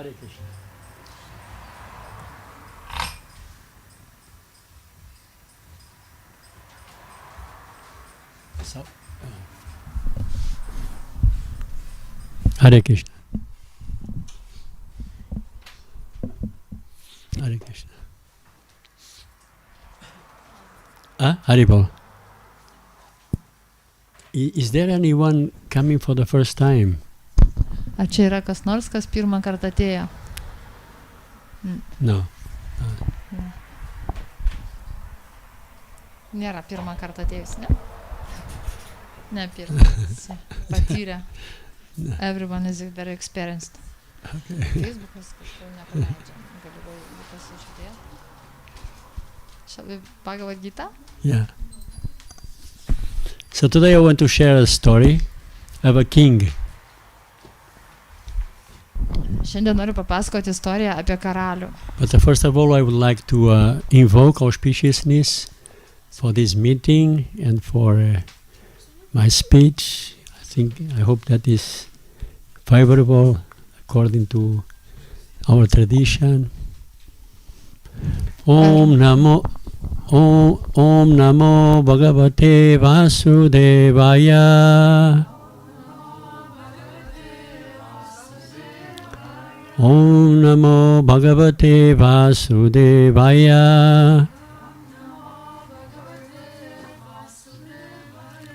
Hare Krishna. So, Hare Krishna. Hare Krishna. Haribol. Is there anyone coming for the first time? Ar čia yra kas nors, kas pirmą kartą atėjo? No. Nėra pirmą kartą atėjus, ne? Ne pirmą. Patyrę. Everyone is very experienced. Okay. Facebookas kažkaip nepaleidžia. Galiu pasižiūrėti. Shall we Bhagavad Gita? Yeah. So today I want to share a story of a king. Šiandien noriu papasakoti istoriją apie karalių. But first of all, I would like to invoke auspiciousness for this meeting and for my speech. I hope that is favorable according to our tradition. Om Namo Bhagavate Vasudevaya. Om Namo Bhagavate Vasudevaya.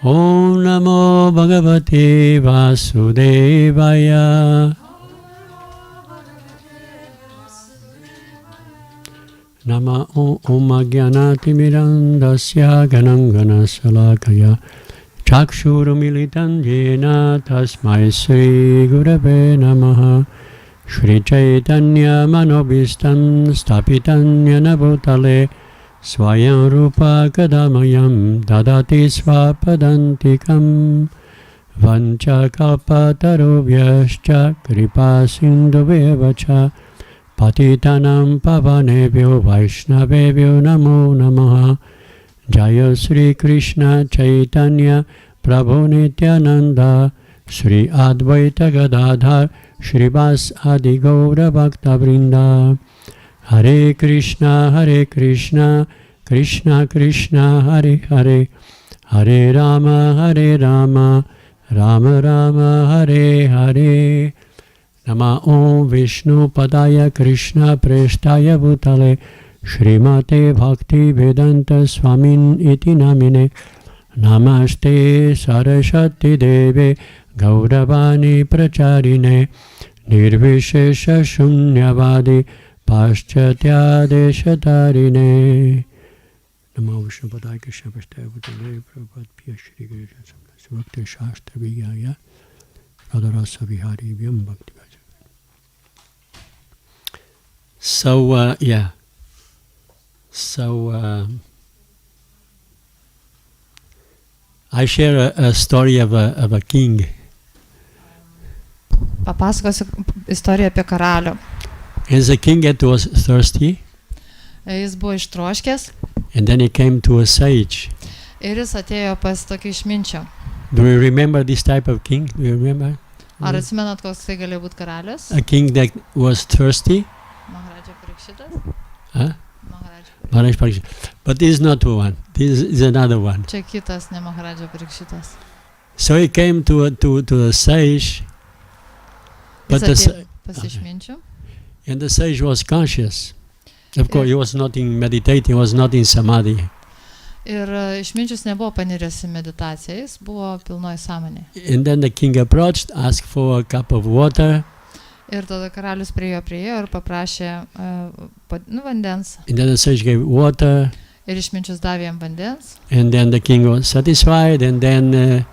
Om Namo Bhagavate Vasudevaya. Nama Om Agyanati Mirandasya Ganangana Salakaya Chakshurumilitan Jena Tasmai Sri Gurave Namaha. Shri Chaitanya Manobhistam Stapitan Yana Bhutale Swayam Rupa Kadamayam Dadati Swapadantikam Vancha Kalpatarubhyascha Kripa Sindhuvevacha Patitanam Pavanebhyo Vaishnavebhyo Namo Namaha. Jaya Sri Krishna Chaitanya Prabhu Nityananda Sri Advaita Gadadhar Shrivas Adi Gaura Bhakta Vrinda. Hare Krishna, Krishna Krishna, Hare Hare, Hare Rama, Rama Rama, Hare Hare. Nama Om Vishnu Padaya Krishna Preshtaya Bhutale Srimate Bhakti Vedanta Swamin Iti Namine. Namaste Saraswati Deve Gauravani Pracharine Nirvishesha Shunyavadi Paschatya Deshatarine. Namo Vishnu Padaya Krishna Preshtaya Bhutale Prabhupada Piya Shri Krishna Samvakti Shastra Vigyaya Radharasa Vihari Vyam Bhakti. So, I share a story of a king. Papasakosiu istoriją apie karalių. And the king was thirsty. Jis buvo ištroškęs. And then he came to a sage. Ir jis atėjo pas tokį išminčių. Do you remember this type of king? Do you remember? Ar atsimenat, koks tai galėjo būti karalius? A king that was thirsty. Maharaja Parikšitas. Maharaja Parikšitas. But this is not one. This is another one. Čia kitas, ne Maharaja Parikšitas. So he came to the sage. But Jis atėjo pas išminčių. And the sage was conscious. Of course, he was not in meditating, he was not in samadhi. Ir išminčius nebuvo paniręs į meditaciją, jis buvo pilnoj sąmonėje. And then the king approached, asked for a cup of water. Ir tada karalius priejo ir paprašė vandens. And then the sage gave water. Ir išminčius davė jam vandens. And then the king was satisfied. And then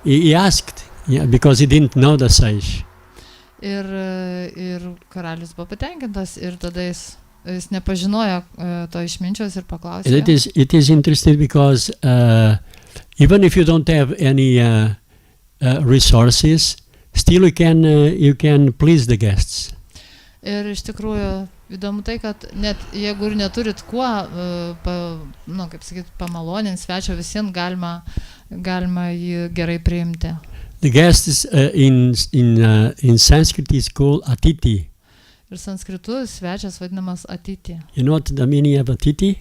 he asked, because he didn't know the sage. Ir karalius buvo patenkintas. Ir tada jis nepažinojo to išminčiaus ir paklausė. It is interesting because even if you don't have any resources, still you can please the guests. Ir iš tikrųjų įdomu tai, kad net jeigu ir neturit kuo, kaip sakyt, pamalonint svečią, visiems galima jį gerai priimti. The guest is in Sanskrit is called atiti. Ir sanskritu svečias vadinamas atiti. You know what the meaning of atiti?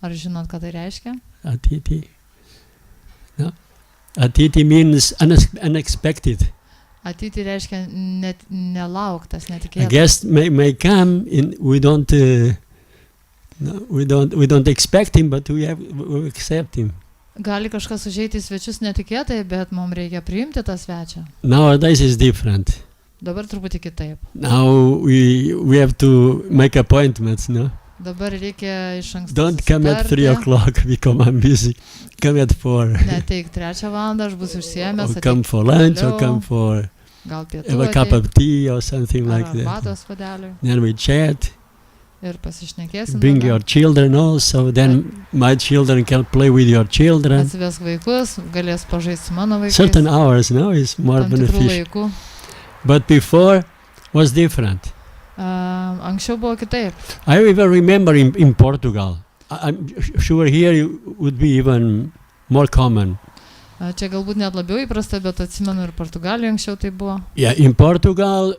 Ar žinot, ką tai reiškia? Atiti. No? Atiti means unexpected. Atiti reiškia net nelauktas, A netikėtas. guest may come and we don't expect him, but we accept him. Gali kažkas užeiti į svečius netikėtai, bet mums reikia priimti tą svečią. Nowadays is different. Dabar truputį kitaip. Now we have to make appointments, no? Dabar reikia iš anksto Don't come at 3 o'clock because I'm busy. Come at 4. Neteik 3 valandą, aš bus užsiėmęs, Or come for lunch or come for gal have pietų a cup of tea or something ar like that. arbatos puodeliui Then we chat. ir pasišnekėsim. Bring tada. your children also. Then my children can play with your children. Atsives vaikus, galės pažaisti mano vaikais. Certain hours, no, is more Tam tikrų beneficial. laikų. But before was different. Anksčiau buvo kitaip. I even remember in Portugal. I'm sure here it would be even more common. Čia galbūt net labiau įprasta, bet atsimenu ir Portugalijoje anksčiau tai buvo. Yeah, in Portugal,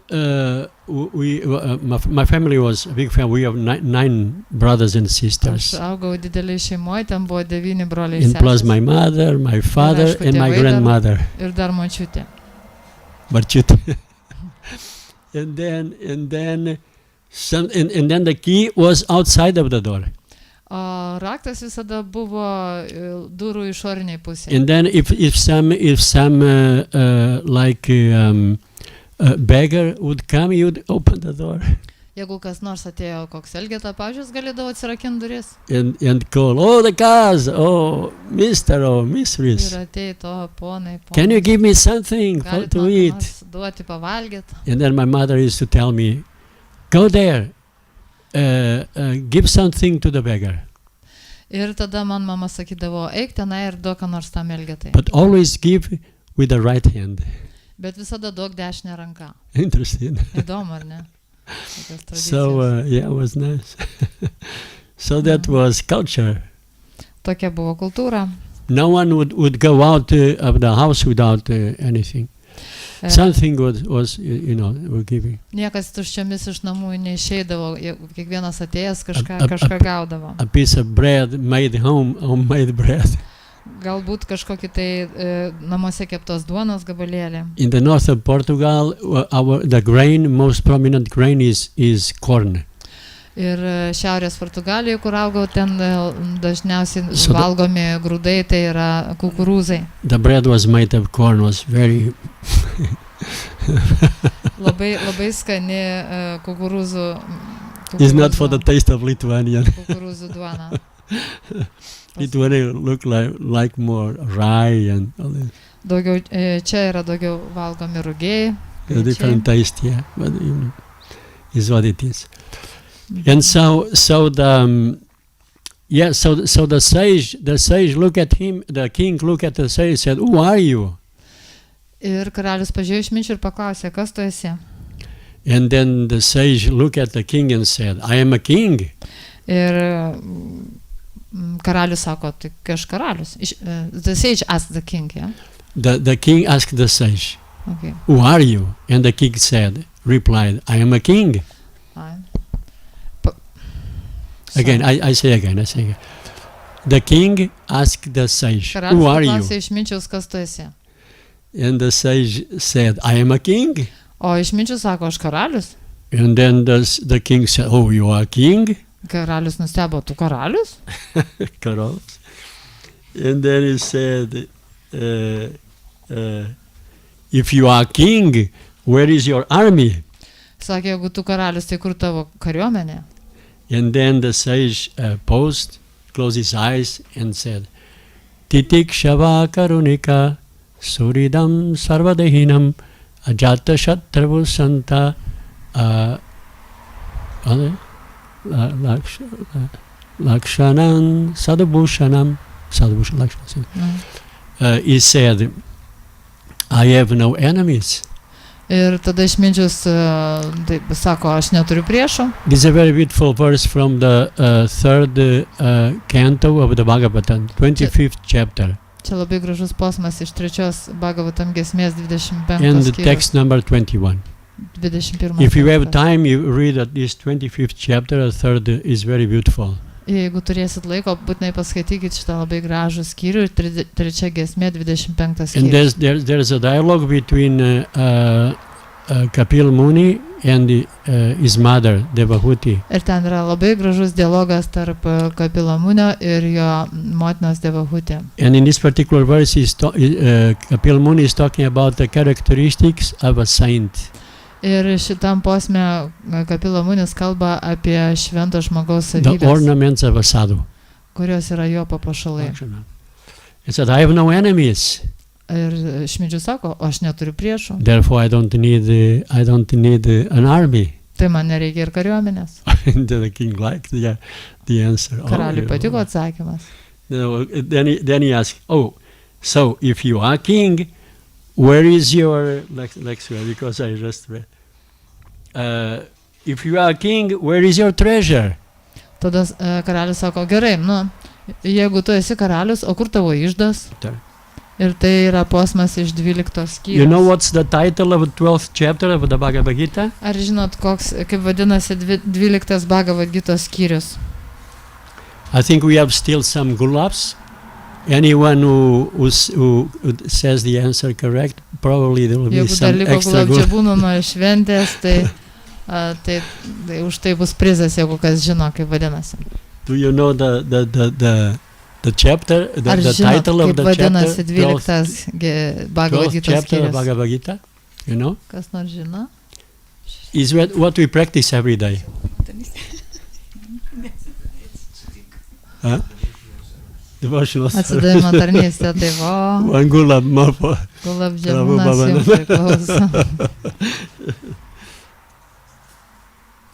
my family was a big family. We have 9 brothers and sisters. Aš augau didelį šeimoje, ten buvo 9 broliai And plus sesės my mother, my father, aišku, and my tėvai dar. grandmother. ir dar močiutė. Marchute. and then the key was outside of the door. O raktas visada buvo durų išoriniai pusėje. And then if some beggar would come, he would open the door Jeigu kas nors atėjo koks elgeta, pavyzdžiui, galėdavo atsirakinti duris. and call, oh, the cars, oh, Mr. or Mistress, Ir atėjo to ponai. can you give me something Galit to man ką eat? nors duoti pavalgyti. And then my mother used to tell me, go there, give something to the beggar, Ir tada man mama sakydavo, eik tenai ir duok ką nors tam elgetai. but always give with the right hand. Bet visada duok dešinę ranką. Interesting. Įdomu, ar ne? Tokios tradicijos. So, yeah, it was nice. So that was culture. Tokia buvo kultūra. No one would go out of the house without anything. Something was were giving. Niekas tuščiomis iš namų neišeidavo, kiekvienas atėjęs kažką gaudavo. A piece of bread made homemade bread. Galbūt kažkokį tai namuose keptos duonos gabalėlį. In the north of Portugal, the most prominent grain is corn. Ir šiaurės Portugalijoje, kur augau, ten dažniausiai valgomi grūdai, tai yra kukurūzai. The bread was made of corn, was very labai skani kukurūzų. It's not for the taste of Lithuanian. Kukurūzų duona. Lithuania look like more rye and all this. Daugiau, čia yra daugiau valgomi rugiai. A different taste, yeah, but is what it is. And so the sage looked at him, the king looked at the sage and said, who are you? Ir karalius pažiūrėjo išminčių ir paklausė, kas tu esi? And then the sage looked at the king and said, I am a king. Ir karalius sako, tai aš karalius. The sage asked the king, yeah? The king asked the sage, Okay. who are you? And the king replied, I am a king. Again, I say again. The king asked the sage, who are you? Karalius paklausė išminčiaus, kas tu esi? And the sage said, I am a king. O išminčius sako, aš karalius? And then the king said, oh, you are king? Karalius nustebo, tu karalius? Karalius. And then he said, if you are king, where is your army? Sakė, jeigu tu karalius, tai kur tavo kariuomenė? And then the sage paused, closed his eyes and said, Titik Shava Karunika Suridam Sarvadehinam Ajata Shatravu Santa Lakshanan Sadabhushanam. He said, I have no enemies. Ir tada išminčius sako, aš neturiu priešų. This is a very beautiful verse from the third canto of the Bhagavatam, 25th chapter. Čia labai gražus posmas iš 3 Bhagavatam giesmės 25 And the skyrius. text number 21. 21. If you have time, you read at least 25th chapter, a third is very beautiful. Jeigu turėsit laiko, būtinai paskaitykit šitą labai gražų skyrių ir trečia giesmė 25 And skyrius. there's a dialogue between Kapil Muni and his mother, Devahuti. Ir ten yra labai gražus dialogas tarp Kapilo Munio ir jo motinos Devahuti. And in this particular verse, Kapil Muni is talking about the characteristics of a saint. Ir šitam posme Kapilo Munis kalba apie švento žmogaus The savybės, ornaments of a sadhu. kurios yra jo papuošalai. He said, I have no enemies, Ir Šmidžius sako, aš neturiu priešų, therefore I don't need an army. tai man nereikia ir kariuomenės. And the king liked the answer. Karaliui patiko atsakymas. Then he asked, so if you are king, where is your lecture? Because I just read. If you are king, where is your treasure? Tada karalius sako, gerai, jeigu tu esi karalius, o kur tavo iždas? Ir tai yra posmas iš 12 skyrius. You know what's the title of the 12th chapter of the Bhagavad Gita? Ar žinot, kaip vadinasi 12 Bhagavad Gitos skyrius? I think we have still some gulabs. Anyone who says the answer correct, probably there will be some extra gulab džiabūnų nuo šventės, tai už tai bus prizas, jeigu kas žino, kaip vadinasi. Do you know the chapter, the title of the vadinasi chapter? 12 Bhagavad Gitos chapter of skyrius? Bhagavad Gita, you know? Kas nors žino? Is what we practice every day. Huh? Atsidavimo tarnystė, tai va. One gulab more for Gulab džiabūnas jums priklauso.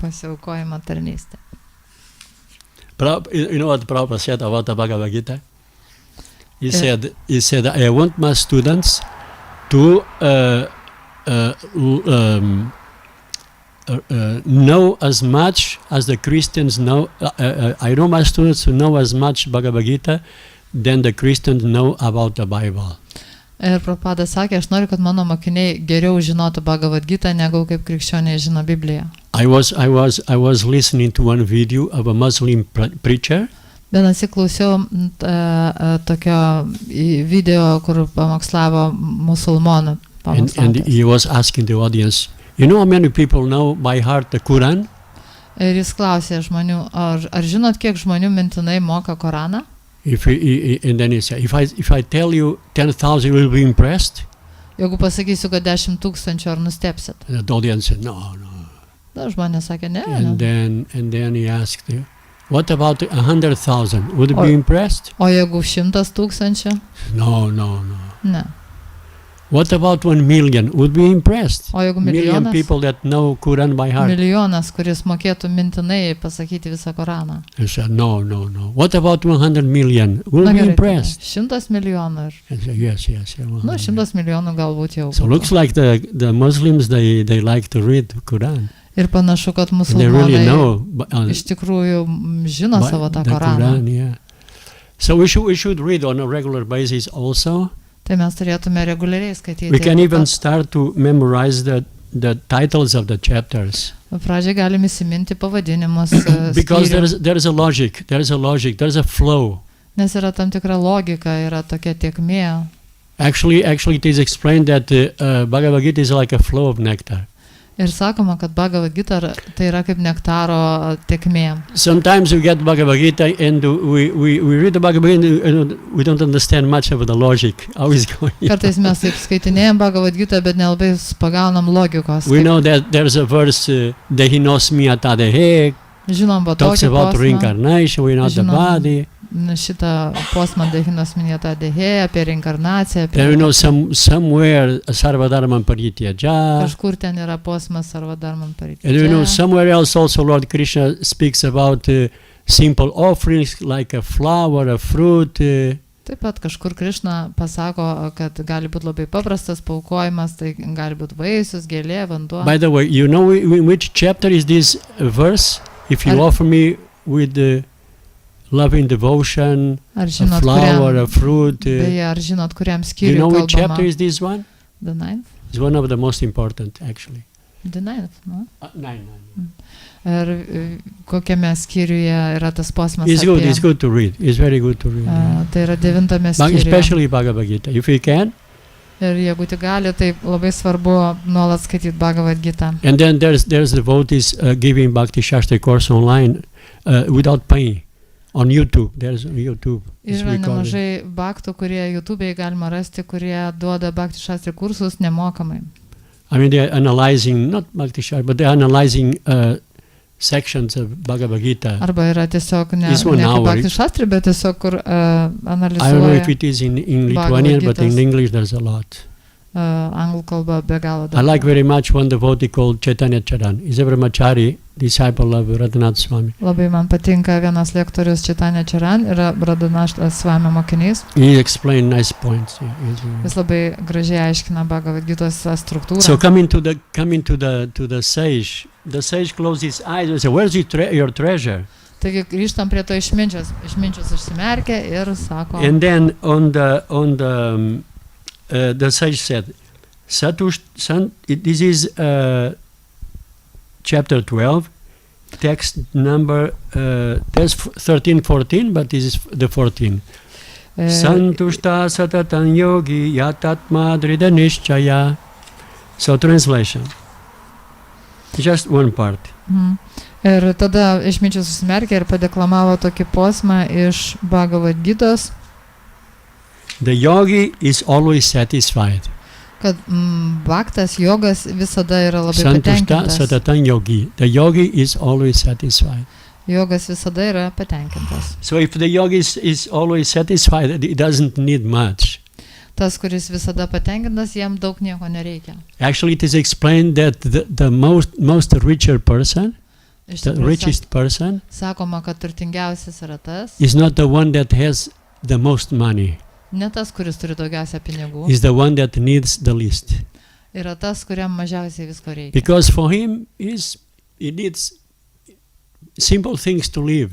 Pasiaukojimo tarnystė. You know what Prabhupada said about the Bhagavad Gita? He said, I want my students to know as much as the Christians know. I want my students to know as much Bhagavad Gita than the Christians know about the Bible. Ir Prabhupada sakė, aš noriu, kad mano mokiniai geriau žinotų Bhagavad Gita, negu kaip krikščioniai žino Bibliją. I was listening to one video of a Muslim preacher. Vienąsyk klausiau tokio video, kur pamokslavo musulmonų pamokslavimas. And he was asking the audience, you know how many people know by heart the Quran? Ir jis klausė žmonių, ar žinot, kiek žmonių mintinai moka Koraną? And then he said, if I tell you 10,000, you will be impressed? Jeigu pasakysiu, kad 10,000, ar nustepsit? The audience said, no. Da, žmonės sakė, ne. And then he asked, what about 100,000? Would you be impressed? O jeigu 100,000? No. Ne. What about 1 million? Would be impressed? O jeigu Million people that know Quran by heart. Milijonas, kuris mokėtų mintinai pasakyti visą Koraną. I said, no. What about 100 million? Would be impressed? 100 milijonų. I said, yes. 100 milijonų galbūt jau. So looks like the Muslims, they like to read Quran. Ir panašu, kad They really know iš tikrųjų žino savo tą the Koraną. Quran, yeah. So we should read on a regular basis also. Tai mes turėtume reguliariai skaityti. We can even start to memorize the titles of the chapters. Pradžiai galime įsiminti pavadinimus. Because there's a logic, there's a flow. Nes yra tam tikra logika, yra tokia tėkmė. Actually it is explained that Bhagavad Gita is like a flow of nectar. Ir sakoma, kad Bhagavad Gita tai yra kaip nektaro tėkmė. Sometimes we get Bhagavad Gita and we read the Bhagavad Gita and we don't understand much of the logic, how it's going. Kartais mes taip skaitinėjam Bhagavad Gita, bet nelabai pagaunam logikos. We know that there's a verse, Dehinosmi atadehe, talks about reincarnation, we know the body. Šitą posmą Dehinos minėtą dehė, apie reinkarnaciją. There we know somewhere Sarvadharman Parityaja. Kažkur ten yra posmas Sarvadharman Parityaja. And we know somewhere else also Lord Krishna speaks about simple offerings like a flower, a fruit. Taip pat kažkur Krishna pasako, kad gali būti labai paprastas paukojimas, tai gali būti vaisius, gėlė, vanduo. By the way, you know in which chapter is this verse? If you offer me with loving devotion, a flower, a fruit. Beje, ar žinot, kuriam skyriui you know kalbama? which chapter is this one? The 9th? It's one of the most important, actually. The ninth, no? 9. Ir kokiame skyriuje yra tas posmas It's good to read. It's very good to read. Tai yra 9 skyriuje. Especially Bhagavad Gita. If you can. Ir jeigu tik gali, tai labai svarbu nuolat skaityti Bhagavad Gita. And then there's the devotees giving Bhakti Shastra course online without paying. On YouTube. There's on YouTube. Yra nemažai bhaktų, kurie YouTube'e galima rasti, kurie duoda Bhakti Shastra kursus nemokamai. I mean, they're analyzing, not Bhakti Shastra, but they're analyzing sections of Bhagavad Gita. Arba yra tiesiog ne kaip Bhakti Shastra, bet tiesiog kur analizuoja. I don't know if it is in Lithuanian, but in English there's a lot. Anglų kalba be galo daug. I like very much one devotee called Chaitanya Charan. He's a brahmachari, disciple of Radhanath Swami. Labai man patinka vienas lektorius Chaitanya Charan, yra Radhanath Swami mokinys. He explained nice points. Jis labai gražiai aiškina Bhagavad Gitos struktūrą. So coming to the sage, the sage closed his eyes and said, "Where's your treasure?" Taigi grįžtam prie to išminčius. Išminčius užsimerkė ir sako. And then on the sage said, this is chapter 12, text number, there's 13, 14, but this is the 14. Santushta satatan yogi yatatma drida nishchaya. So translation. Just one part. Ir tada išminčius susimerkė ir padeklamavo tokį posmą iš Bhagavad Gitos. The yogi is always satisfied. Kad bhaktas, jogas visada yra labai patenkintas. patenkintas. Satatan yogi. The yogi is always satisfied. Jogas visada yra patenkintas. So if the yogi is always satisfied, he doesn't need much. Tas, kuris visada patenkintas, jam daug nieko nereikia. Actually, it is explained that the most richer person, the richest person, sakoma, kad turtingiausias yra tas, is not the one that has the most money. Ne tas, kuris turi daugiausia pinigų. Is the one that needs the least. Yra tas, kuriam mažiausiai visko reikia. Because for him, he needs simple things to live.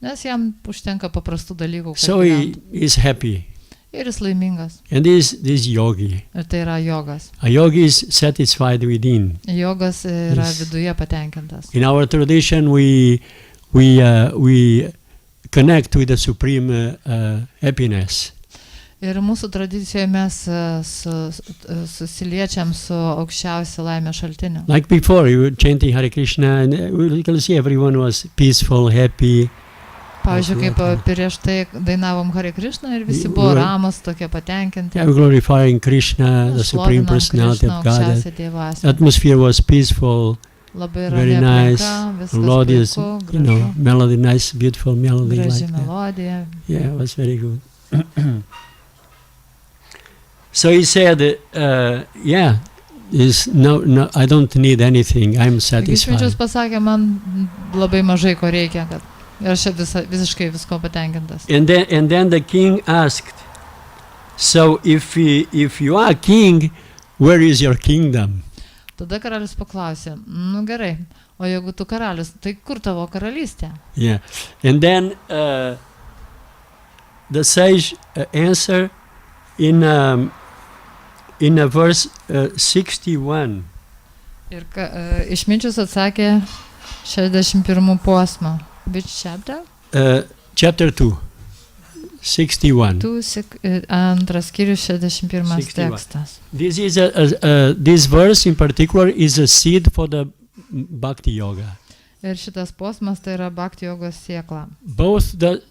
Nes jam užtenka paprastų dalykų. So he is happy. Ir jis laimingas. And this yogi. Ir tai yra jogas. A yogi is satisfied within. Jogas yra viduje patenkintas. In our tradition, we connect with the supreme happiness. Ir mūsų tradicijoje mes susiliečiam su aukščiausia laimės šaltiniu. Like before, you were chanting Hare Krishna, and we can see everyone was peaceful, happy. Pavyzdžiui, kaip prieš tai dainavom Hare Krishna ir visi buvo ramus, tokie patenkinti. Glorifying Krishna, the Supreme Personality of God. The atmosphere was peaceful, very nice. Melodious, melody, nice, beautiful melody. Like that. Yeah, it was very good. So he said, no, I don't need anything, I'm satisfied. Išminčius pasakė, man labai mažai ko reikia, kad ir aš visiškai visko patenkintas. And then the king asked, so if you are king, where is your kingdom? Tada karalius paklausė, nu gerai, o jeigu tu karalius, tai kur tavo karalystė? Yeah, and then the sage answered in a verse 61. Ir išminčius atsakė 61 posmą. Which chapter? Chapter 2, 61. Antras skyrius 61 tekstas. This is this verse in particular is a seed for the Bhakti Yoga. Ir šitas posmas tai yra Bhakti Jogos sėkla. Both the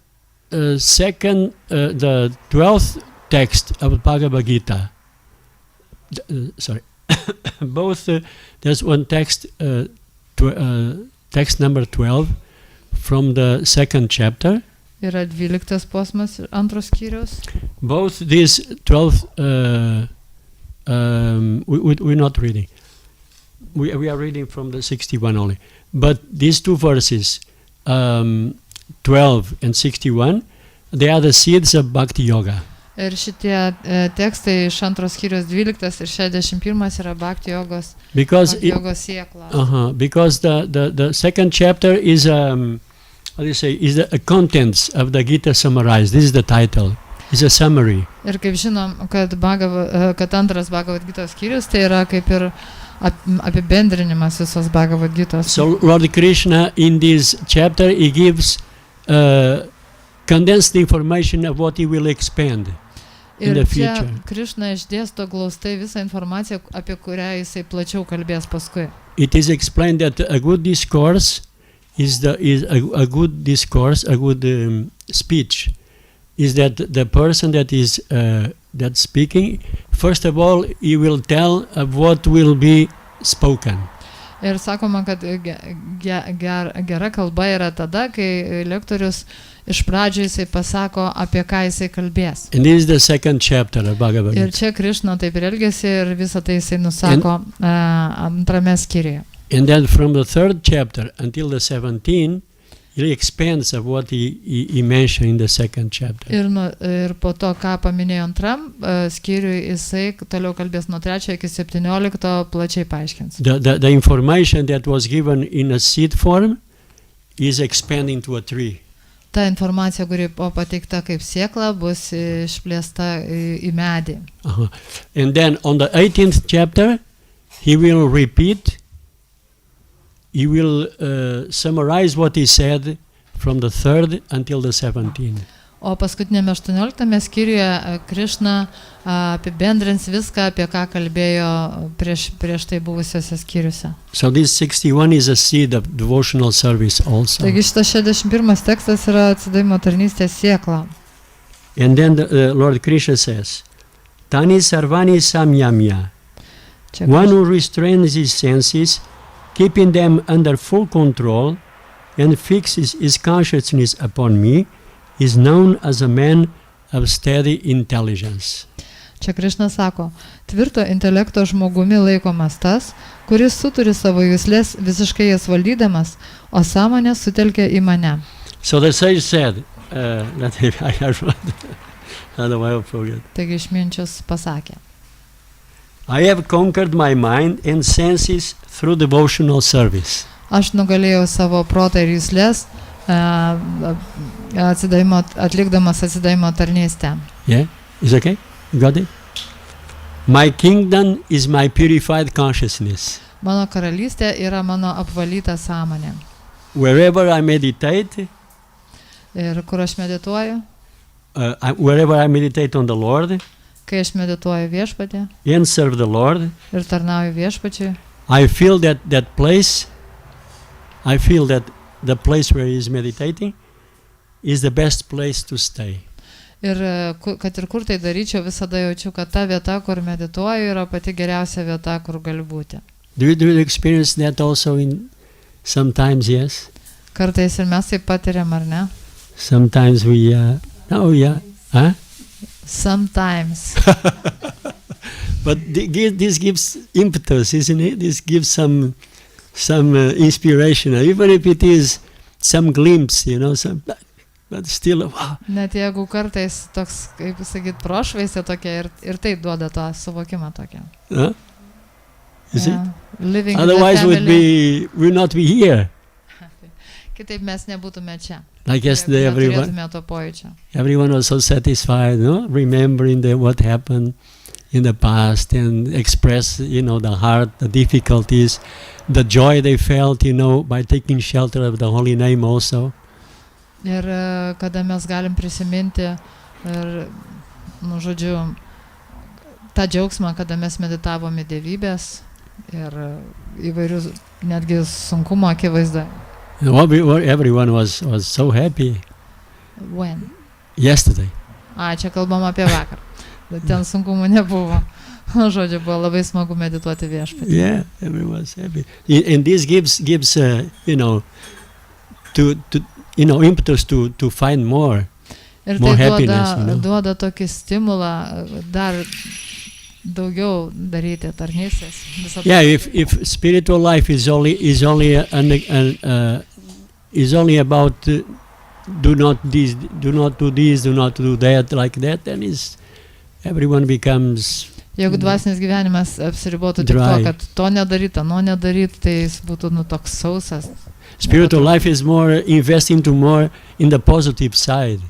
second, the 12th text of Bhagavad Gita. Both there's one text, text number 12 from the second chapter. Yra 12 posmas antros skyrius. Both these 12 we're not reading. We are reading from the 61 only. But these two verses, 12 and 61, they are the seeds of Bhakti Yoga. Ir šitie tekstai iš antros skyrius 12 ir 61 yra Bhakti Jogos sėkla. Because the second chapter is is the contents of the Gita summarized. This is the title. It's a summary. Ir kaip žinom, kad antras Bhagavad Gitos skyrius tai yra kaip ir apibendrinimas visos Bhagavad Gitos. So Lord Krishna in this chapter, he gives condensed information of what he will expand in the Ir čia future. Krišna išdėsto glaustai visą informaciją, apie kurią jisai plačiau kalbės paskui. It is explained that a good discourse is a good discourse, a good speech, is that the person that is that speaking, first of all, he will tell of what will be spoken. Ir sakoma, kad gera kalba yra tada, kai lektorius iš pradžių jisai pasako, apie ką jisai kalbės. And this is the second chapter of Bhagavad Ir Gita. čia Krišna taip ir elgiasi ir visą tai jisai nusako antrame skyriuje. And then from the third chapter until the 17, he expands of what he mentioned in the second chapter. Ir po to, ką paminėjo antram skyriui, jisai toliau kalbės nuo 3 iki 17 plačiai paaiškins. The information that was given in a seed form is expanding to a tree. Ta informacija, kuri buvo pateikta kaip sėkla, bus išplėsta į medį. And then on the 18th chapter, he will repeat, he will summarize what he said from the 3rd until the 17th. O paskutinėme 18 skyriuje Krišna apibendrins viską, apie ką kalbėjo prieš tai buvusiuose skyriuose. So this 61 is a seed of devotional service also. Taigi šitas 61 tekstas yra atsidavimo tarnystės sėkla. And then the Lord Krishna says, Tani sarvani samyamya. One who restrains his senses, keeping them under full control, and fixes his consciousness upon me, is known as a man of steady intelligence. Čia Krišna sako, tvirto intelekto žmogumi laikomas tas, kuris suturi savo juslės visiškai jas valdydamas, o sąmonę sutelkia į mane. So the sage said, Taigi išminčius pasakė, I have conquered my mind and senses through devotional service. aš nugalėjau savo protą ir juslės, atlikdamas atsidavimo tarnystę. Yeah? Is okay? You got it? My kingdom is my purified consciousness. Mano karalystė yra mano apvalyta sąmonė. Wherever I meditate, Ir kur aš medituoju? wherever I meditate on the Lord Kai aš medituoju viešpatį and serve the Lord, ir tarnauju viešpačiui, I feel that the place where he is meditating is the best place to stay. ir kad ir kur tai daryčiau, visada jaučiu, kad ta vieta, kur medituoju, yra pati geriausia vieta, kur galiu būti. Do you experience that also in sometimes? Yes. Kartais ir mes taip patiriam, ar ne? Sometimes we huh? Sometimes. But this gives impetus, isn't it? This gives some inspiration, even if it is some glimpse, but still, wow. Net jeigu kartais toks, kaip sakyt, prošvaistė tokia ir tai duoda tą suvokimą tokią. Huh? You see? Living Otherwise in the family. we'll not be here. Kitaip mes nebūtume čia. Like yesterday, Neturėtume to pojūčio. everyone was so satisfied, remembering what happened in the past and express, the heart, the difficulties, the joy they felt, by taking shelter of the holy name also. Ir kada mes galim prisiminti ir, žodžiu, tą džiaugsmą, kada mes meditavome dievybės ir įvairius netgi sunkumo akivaizdą. Everyone was so happy. When? Yesterday. Čia kalbam apie vakar. Ten sunkumų nebuvo. Žodžiu, buvo labai smagu medituoti viešpatį. Yeah, everyone was happy. And this gives impetus to find more happiness. Ir tai duoda tokį stimulą dar daugiau daryti tarnystės. Yeah, if spiritual life is only about do not do this, do not do that, like that, then everyone becomes. Jeigu dvasinis gyvenimas apsiribotų tik to, kad to nedaryt, tai jis būtų toks sausas. Spiritual life is more investing to more in the positive side.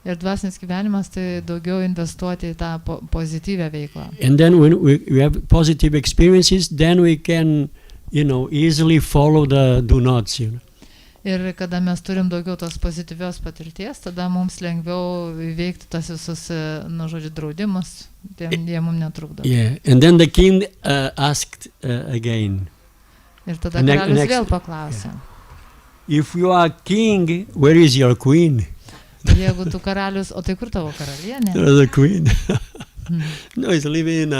Ir dvasinis gyvenimas tai daugiau investuoti į tą pozityvę veiklą. And then when we have positive experiences, then we can, easily follow the do nots, Ir kada mes turim daugiau tos pozityvios patirties, tada mums lengviau įveikti tas visus, draudimus, jie mums netrukdo. Yeah, and then the king asked again. Ir tada karalius vėl paklausė. If you are king, where is your queen? Jeigu tu karalius, o tai kur tavo karalienė? The queen. No, he's living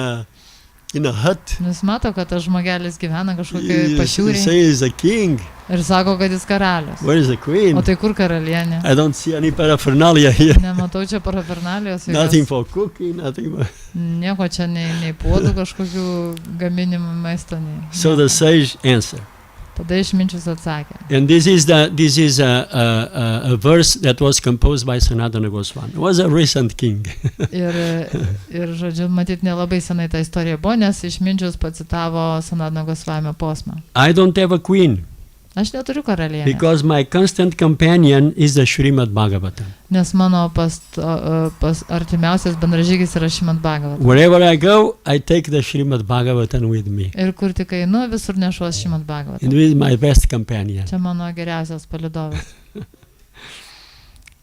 in a hut. Jis mato, kad tas žmogelis gyvena kažkokiai He pašiūrėje says a king. ir sako, kad jis karalius. Where is the queen? O tai kur karalienė? I don't see any paraphernalia here. Nematau čia parafernalijos. Nothing for cooking, nothing. Nieko čia nei puodų kažkokių gaminimų maisto. So the sage answered. Tada išminčius atsakė. And this is a verse that was composed by Sanatana Goswami. It was a recent king. ir žodžiu, matyt, nelabai senai ta istorija buvo, nes išminčius pacitavo Sanatana Gosvamio posmą. I don't have a queen. Aš neturiu karalienės. Because my constant companion is the Srimad Bhagavatam. Nes mano artimiausias bendražygis yra Srimad Bhagavatam. Wherever I go, I take the Srimad Bhagavatam with me. Ir kur tik einu, visur nešuos Srimad Bhagavatam. And with my best companion. Čia mano geriausias palydovas.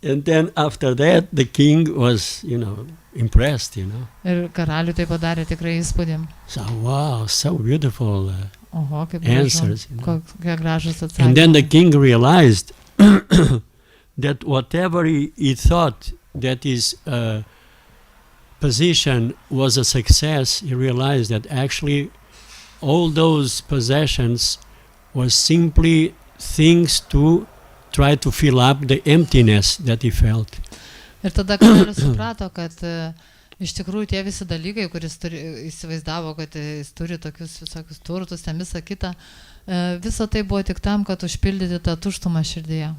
And then after that, the king was, impressed, Ir karaliui tai padarė tikrai įspūdį. So, wow, so beautiful Oho, kaip answers. kokie gražus atsakymai. And then the king realized that whatever he thought that his position was a success, he realized that actually all those possessions were simply things to try to fill up the emptiness that he felt. Ir tada karalius suprato, kad iš tikrųjų tie visi dalykai, kuris įsivaizdavo, kad jis turi tokius visokius turtus, ten visą kitą, visa tai buvo tik tam, kad užpildyti tą tuštumą širdyje.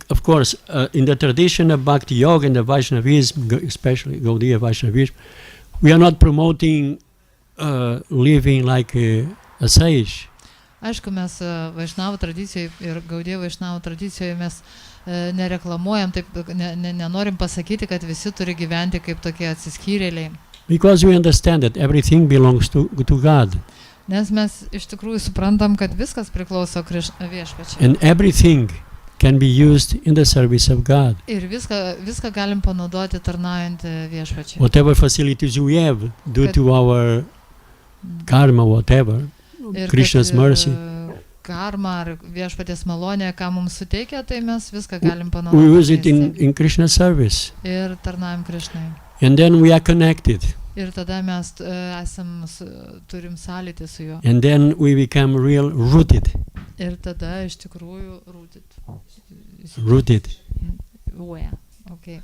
Of course, in the tradition of Bhakti Yoga and the Vaishnavism, especially Gaudiya Vaishnavism, we are not promoting living like a sage. Aišku, mes Vaišnavų tradicijoje ir Gaudiya Vaišnavų tradicijoje mes nereklamuojam, taip, nenorim pasakyti, kad visi turi gyventi kaip tokie atsiskyrėliai. Because we understand that everything belongs to God. Nes mes iš tikrųjų suprantam, kad viskas priklauso viešpačiai. And everything can be used in the service of God. Ir viską galim panaudoti tarnaujant viešpačiai. Whatever facilities we have due to our karma, whatever, Krishna's mercy. Karma ar viešpaties malonė, ką mums suteikia, tai mes viską galim panaudoti. We use it in Krishna's service. Ir tarnaujam Krishnai. And then we are connected. Ir tada mes turim sąlytį su juo. And then we become real rooted. Ir tada iš tikrųjų Rooted. Where? Okay.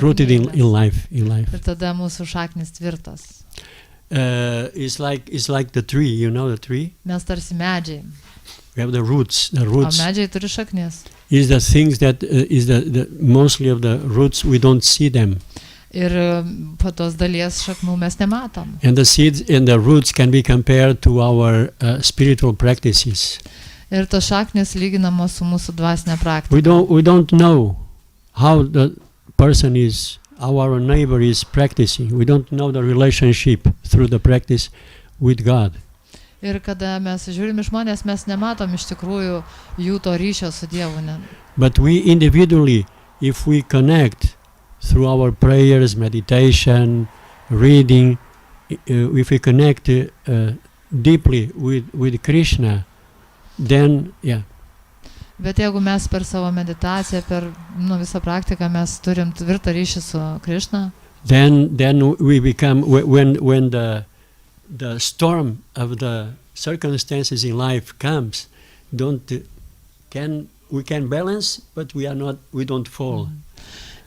Rooted in life. Ir tada mūsų šaknis tvirtos. It's like the tree, the tree? Mes tarsi medžiai. We have the roots. O medžiai turi šaknis. Is the things that is the mostly of the roots we don't see them. Ir po tos dalies šaknų mes nematom. And the seeds and the roots can be compared to our spiritual practices. Ir tos šaknis lyginamos su mūsų dvasinė praktika. We don't know how the person is, how our neighbor is practicing. We don't know the relationship through the practice with God. Ir kada mes žiūrim žmonės, mes nematom iš tikrųjų jų to ryšio su Dievu. But we individually, if we connect through our prayers, meditation, reading, if we connect deeply with Krishna, then, yeah. Bet jeigu mes per savo meditaciją, per visą praktiką mes turim tvirtą ryšį su Krishna, then we become, when the storm of the circumstances in life comes, we can balance, but we don't fall.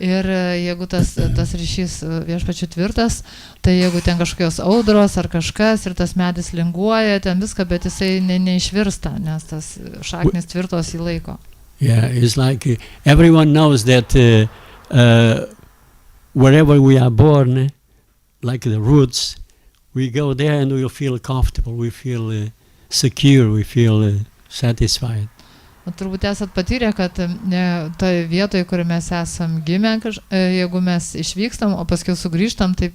Ir jeigu tas ryšys viešpačiu tvirtas, tai jeigu ten kažkokios audros ar kažkas ir tas medis linguoja, ten viską, bet jisai neišvirsta, nes tas šaknis tvirtos į laiko. Yeah, it's like everyone knows that wherever we are born, like the roots, we go there and we feel comfortable, we feel secure, we feel satisfied. Turbūt esat patyrę, kad toje vietoje, kur mes esam gimę, jeigu mes išvykstam, o paskui sugrįžtam, taip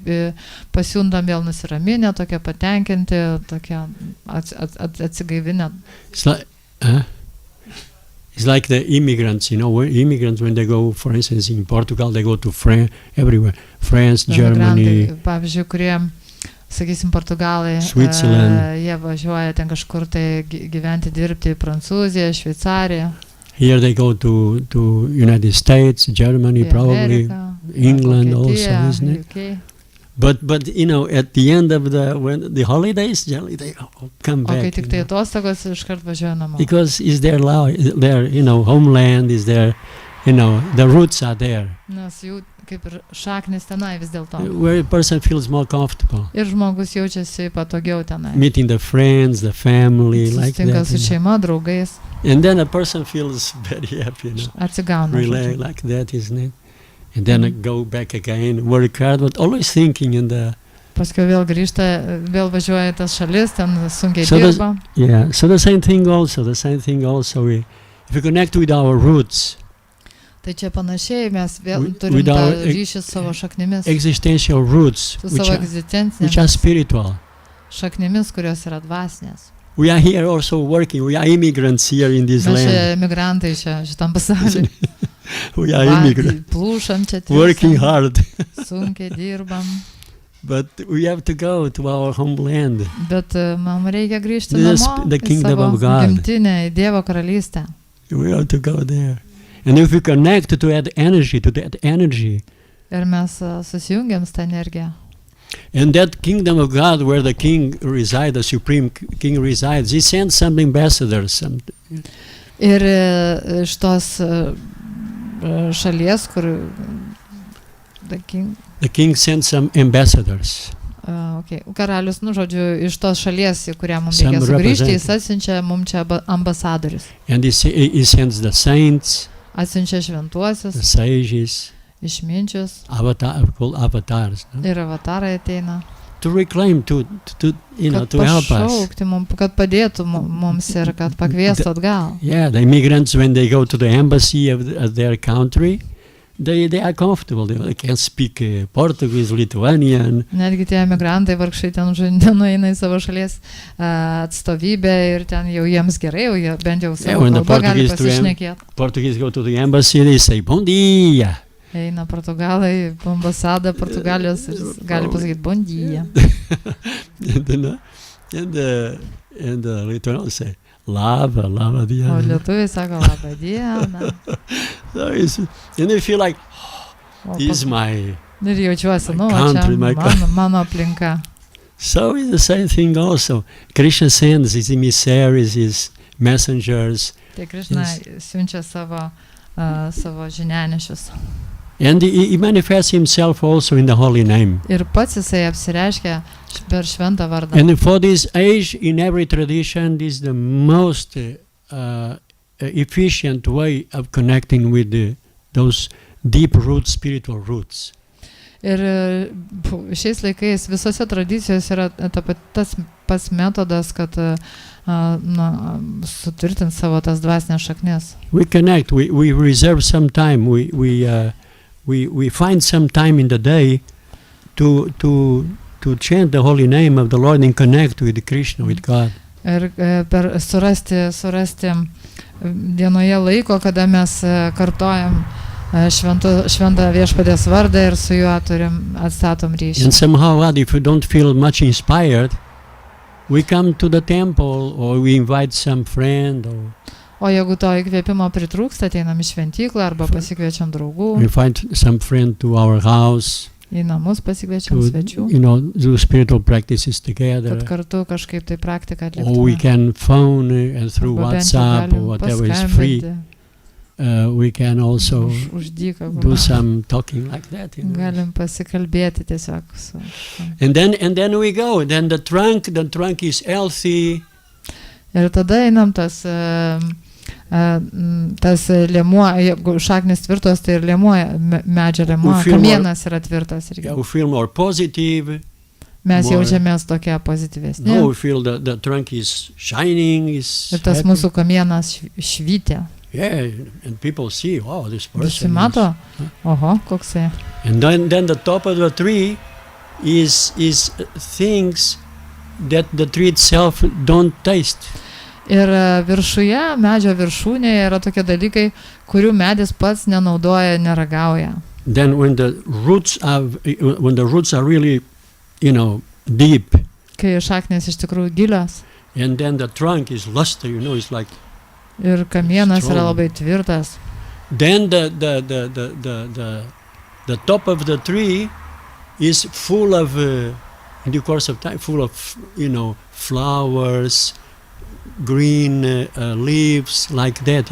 pasijuntam vėl nusiraminę, tokie patenkinti, tokie atsigaivinę. It's like the immigrants, immigrants when they go, for instance, in Portugal, they go to everywhere. France, Germany. Pavyzdžiui, kurie, sakysim, Portugalai, jie važiuoja ten kažkur tai gyventi, dirbti į Prancūziją, Šveicariją. Here they go to United States, Germany, probably, England also, isn't it? UK. But at the end of the holidays, they come back. Kai tik tai atostogos, iškart važiuoja namo. Because is their homeland, is their, the roots are there. Nes jų kaip ir šaknis tenai vis dėlto. Where a person feels more comfortable. Ir žmogus jaučiasi patogiau tenai. Meeting the friends, the family, like that. Susitinka su šeima, draugais. And then a person feels very happy, Atsigauna. Relax, like that, isn't it? And then go back again, work hard, but always thinking in the... Paskui vėl grįžta, vėl važiuoja tas šalis, ten sunkiai dirba. Yeah, so the same thing also, if we connect with our roots, tai čia panašiai, mes vėl turim tą ryšį su savo šaknimis. Existential roots, which are spiritual. Šaknimis, kurios yra dvasinės. We are here also working, we are immigrants here in this land. Mes emigrantai šitam pasaulyje. We are immigrants, working hard. Sunkiai dirbam. But we have to go to our homeland. Bet mums reikia grįžti namo, į savo gimtinę, į Dievo karalystę. We have to go there. And if we connect to that energy, ir mes susijungiam su tą energiją. And that kingdom of God where the king resides, the supreme king resides, he sends some ambassadors. Ir iš tos šalies, kur the king sends some ambassadors. Karalius, žodžiu, iš tos šalies, į kurią mums reikia sugrįžti, jis atsiunčia mums čia ambasadorius. And he sends the saints, atsiunčia šventuosius, the sages, išminčius, avatars. Ir avatarai ateina. To reclaim, to help us. Kad padėtų mums ir kad pakviestų atgal. Yeah, the immigrants, when they go to the embassy of their country, they are comfortable. They can speak Portuguese, Lithuanian. Netgi tie emigrantai vargšai ten nueina į savo šalies atstovybę ir ten jau jiems gerai, jau bent jau savo kalbą gali pasišnekėti. Portuguese go to the embassy, they say, bom dia. Eina Portugalai, ambasada Portugalijos ir gali pasakyti bon dia. And the Lithuanians say, lava diena. O lietuviai sako, laba diena. And they feel like, this is my country, mano aplinka. So it's the same thing also. Krishna sends his emissaries, his messengers. Tai Krishna siunčia savo žinianešius. And he manifests himself also in the holy name. Ir pats jisai apsireiškia per šventą vardą. And for this age, in every tradition, this is the most efficient way of connecting with those deep roots, spiritual roots. Ir šiais laikais visose tradicijose yra tas pats metodas, kad sutvirtint savo tas dvasinės šaknis. We connect, we reserve some time, we find some time in the day to chant the holy name of the Lord and connect with Krishna, with God. Ir surasti dienoje laiko, kada mes kartojam šventą viešpaties vardą ir su juo atstatom ryšį. And somehow, if we don't feel much inspired, we come to the temple or we invite some friend. O jeigu to įkvėpimo pritrūksta, ateinam į šventyklą arba pasikviečiam draugų. We invite some friend to our house. Į namus pasikviečiam svečių. Do spiritual practices together. Kad kartu kažkaip tai praktiką atliktume. Or we can phone and through WhatsApp or whatever is free. We can also do some talking like that. Galim pasikalbėti tiesiog. And then we go. Then the trunk is healthy. Ir tada einam tas lėmuo, jeigu šaknis tvirtos, tai ir lėmuo, medžio lėmuo, kamienas yra tvirtas. We feel more positive. Mes more. jaučiamės tokie pozityvesni. No, we feel the trunk is shining, is Ir tas happy. mūsų kamienas švytė. Yeah, and people see, wow, this Visi person mato, oho, koksai. And then the top of the tree is things that the tree itself don't taste. Ir viršuje, medžio viršūnėje yra tokie dalykai, kurių medis pats nenaudoja, neragauja. Then when the roots are really, deep, Kai šaknės iš tikrųjų gilios and then the trunk is luster, it's like. ir kamienas Strong. yra labai tvirtas. Then the top of the tree is full of, in the course of time, full of, flowers, green leaves, like that,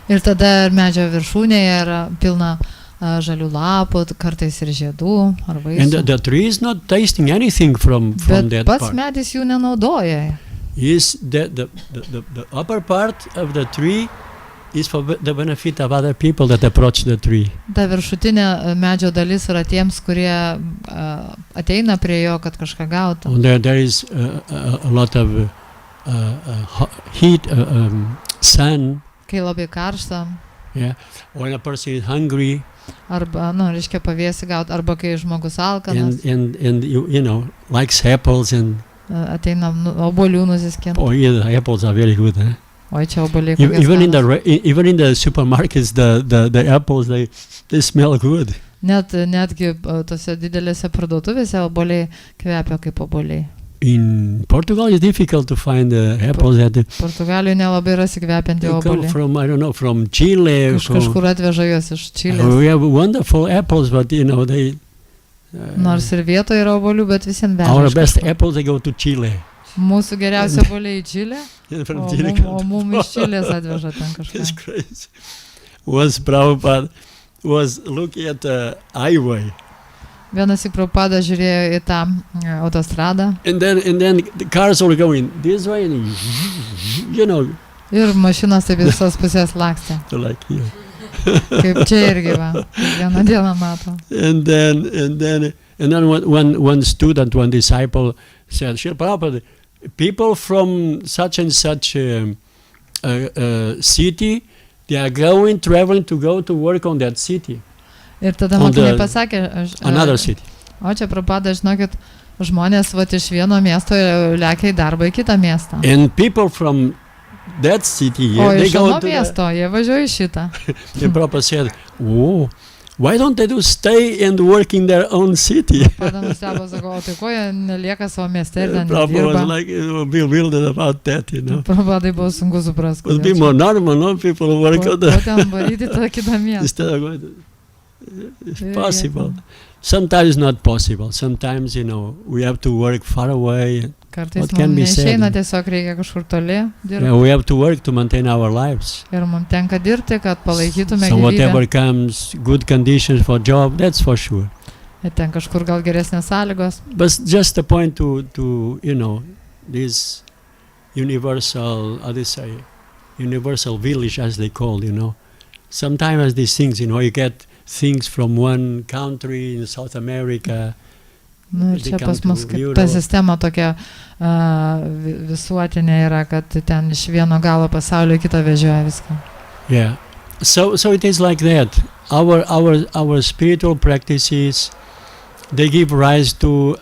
Ir tada medžio viršūnėje yra pilna žalių lapų, kartais ir žiedų ar And vaisių. the tree is not tasting anything from Bet that pats part. medis jų nenaudoja. Is the upper part of the tree is for the benefit of other people that approach the tree. Ta viršutinė medžio dalis yra tiems, kurie ateina prie jo, kad kažką gautų. And there is a lot of heat, sun, Kai labai karšta, yeah. When a person is hungry, arba, reiškia pavėsi gauti, arba kai žmogus alkanas, and likes apples and ateina obuolių nusiskinti. oh yeah, the apples are very good. Oi, čia obuoliai. Even in the supermarkets, the apples they smell good. Netgi tose didelėse parduotuvėse obuoliai kvepia kaip obuoliai. In Portugal, it's difficult to find apples that Portugalijoje nelabai rasi kvepiantį come obuolį. from, I don't know, from Chile. Kažkur atveža juos iš Čilės. We have wonderful apples, but they. Nors ir vietoje yra obuolių, bet visiems Our veža. best apples they go to Chile. Mūsų geriausi obuoliai į Čilę, From Chile come o to- mum iš Čilės atveža ten It's kažką. crazy. Was Prabhupada was looking at the highway, Vienas į Prabhupadą žiūrėjo į tą autostradą and then the cars were going this way, and ir mašinos taip visos pusės lakstė. like here. Kaip čia irgi va, kiekvieną dieną mato. And then one student, one disciple said, Srila Prabhupada, people from such and such city, they are traveling to go to work on that city, Ir tada On mokiniai the- pasakė, another city. o čia Prabhupada, žinokit, žmonės va iš vieno miesto lekia į darbą į kitą miestą. And people from that city, O they iš go ano to miesto, jie važiuoja į šitą. the Prabhupada said, oh, why don't they stay and work in their own city? Pada nustebo, sako, o tai ko jie nelieka savo mieste ir ten Prabhupada was dirba. like, bewildered about that, Prabhupādai buvo sunku suprasti. It would be more normal, no? People work on Ko the ten varyti tą kitą miestą. instead of going to, if Yeah, possible. yeah. Sometimes not possible. Sometimes, we have to work far away. Kartais What can mums be said? neišeina, tiesiog reikia kažkur toli dirbti. We have to work to maintain our lives. Ir mums tenka dirbti, kad palaikytume So whatever gyvybę. comes, good conditions for job, that's for sure. Ir ten kažkur gal geresnės sąlygos. But just a point to this universal, how do you say, universal village as they call, Sometimes these things, you get things from one country in South America. Nu, ir They čia come pas mus to kaip Europe. ta sistema tokia visuotinė yra, kad ten iš vieno galo pasaulio į kitą vežioja viską. Yeah. So it is like that. Our spiritual practices, they give rise to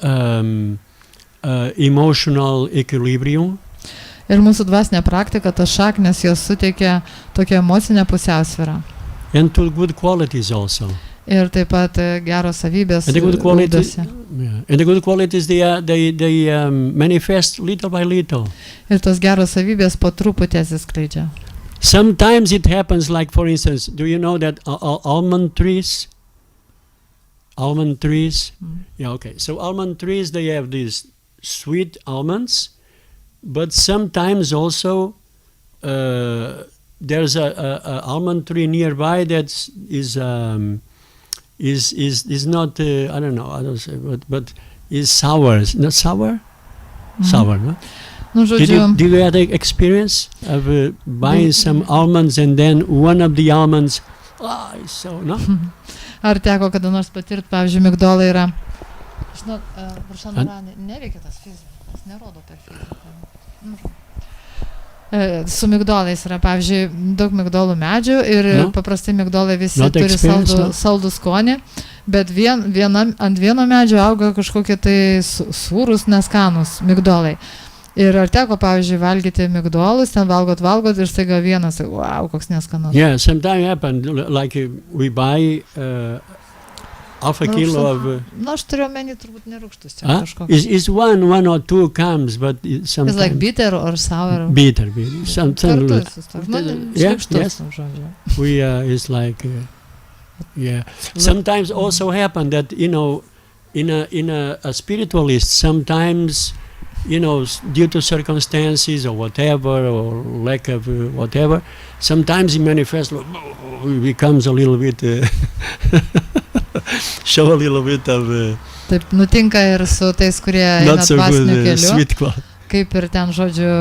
emotional equilibrium. Ir mūsų dvasinė praktika, tas šaknės, jos suteikia tokią emocinę pusiausvyrą. And to good qualities also. Ir taip pat geros savybės And the good qualities, ugdosi. and the good qualities they manifest little by little. Ir tos geros savybės po truputį atsiskleidžia. Sometimes it happens, like for instance, do you know that almond trees? Yeah, okay. So almond trees, they have these sweet almonds, but sometimes also there's a almond tree nearby that is not I don't know, I don't say, but is sour. Is not sour? Sour, no? Nu, žodžiu, Did you have the experience of buying some almonds and then one of the almonds, no? ar teko kada nors patirti, pavyzdžiui, migdolai yra Žinot, Varšanara neveikia tas fizikas, nerodo per fiziką. Su migdolais yra, pavyzdžiui, daug migdolų medžių ir paprastai migdolai visi turi saldų skonį, bet ant vieno medžio auga kažkokie tai sūrus, neskanus migdolai. Ir ar teko, pavyzdžiui, valgyti migdolus, ten valgot ir staiga vienas, wow, koks neskanus. Yeah, sometimes happen, like we buy half a kilo of... aš turiu omeny turbūt nerūgštus čia kažkoks. It's one or two comes, but sometimes... It's like bitter or sour? Bitter. Kartus, šlykštus, žodžiu. It's like... yeah. Sometimes also happen that, in a spiritualist, sometimes... due to circumstances or whatever, or lack of whatever, sometimes it manifests, becomes a little bit, show a little bit of... Taip nutinka ir su tais, kurie eina dvasiniu keliu, kaip ir ten, žodžiu,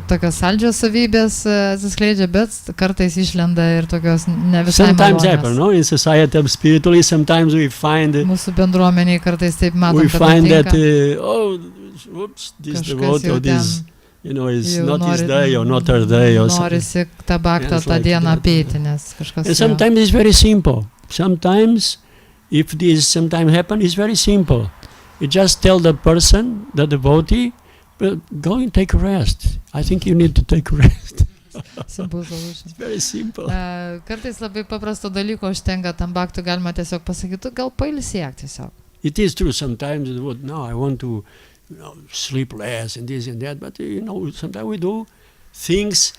tokios saldžios savybės atsiskleidžia, bet kartais išlenda ir tokios ne visai malonės. Sometimes happen, no? In society of spiritualists, sometimes we find... Mūsų bendruomeniai kartais taip matom, kad nutinka. Oops, this devotee or this, is not his day or not her day or something. Norisi tabakto tą dieną apeiti, nes kažkas... And sometimes it's very simple. Sometimes, if this sometimes happen, it's very simple. You just tell the person, the devotee, go and take a rest. I think you need to take a rest. Simple solution. It's very simple. Kartais labai paprasto dalyko užtenka tam baktui, galima tiesiog pasakyti, gal pailsėk tiesiog. It is true sometimes, no, I want to sleep less and this and that, but sometimes we do things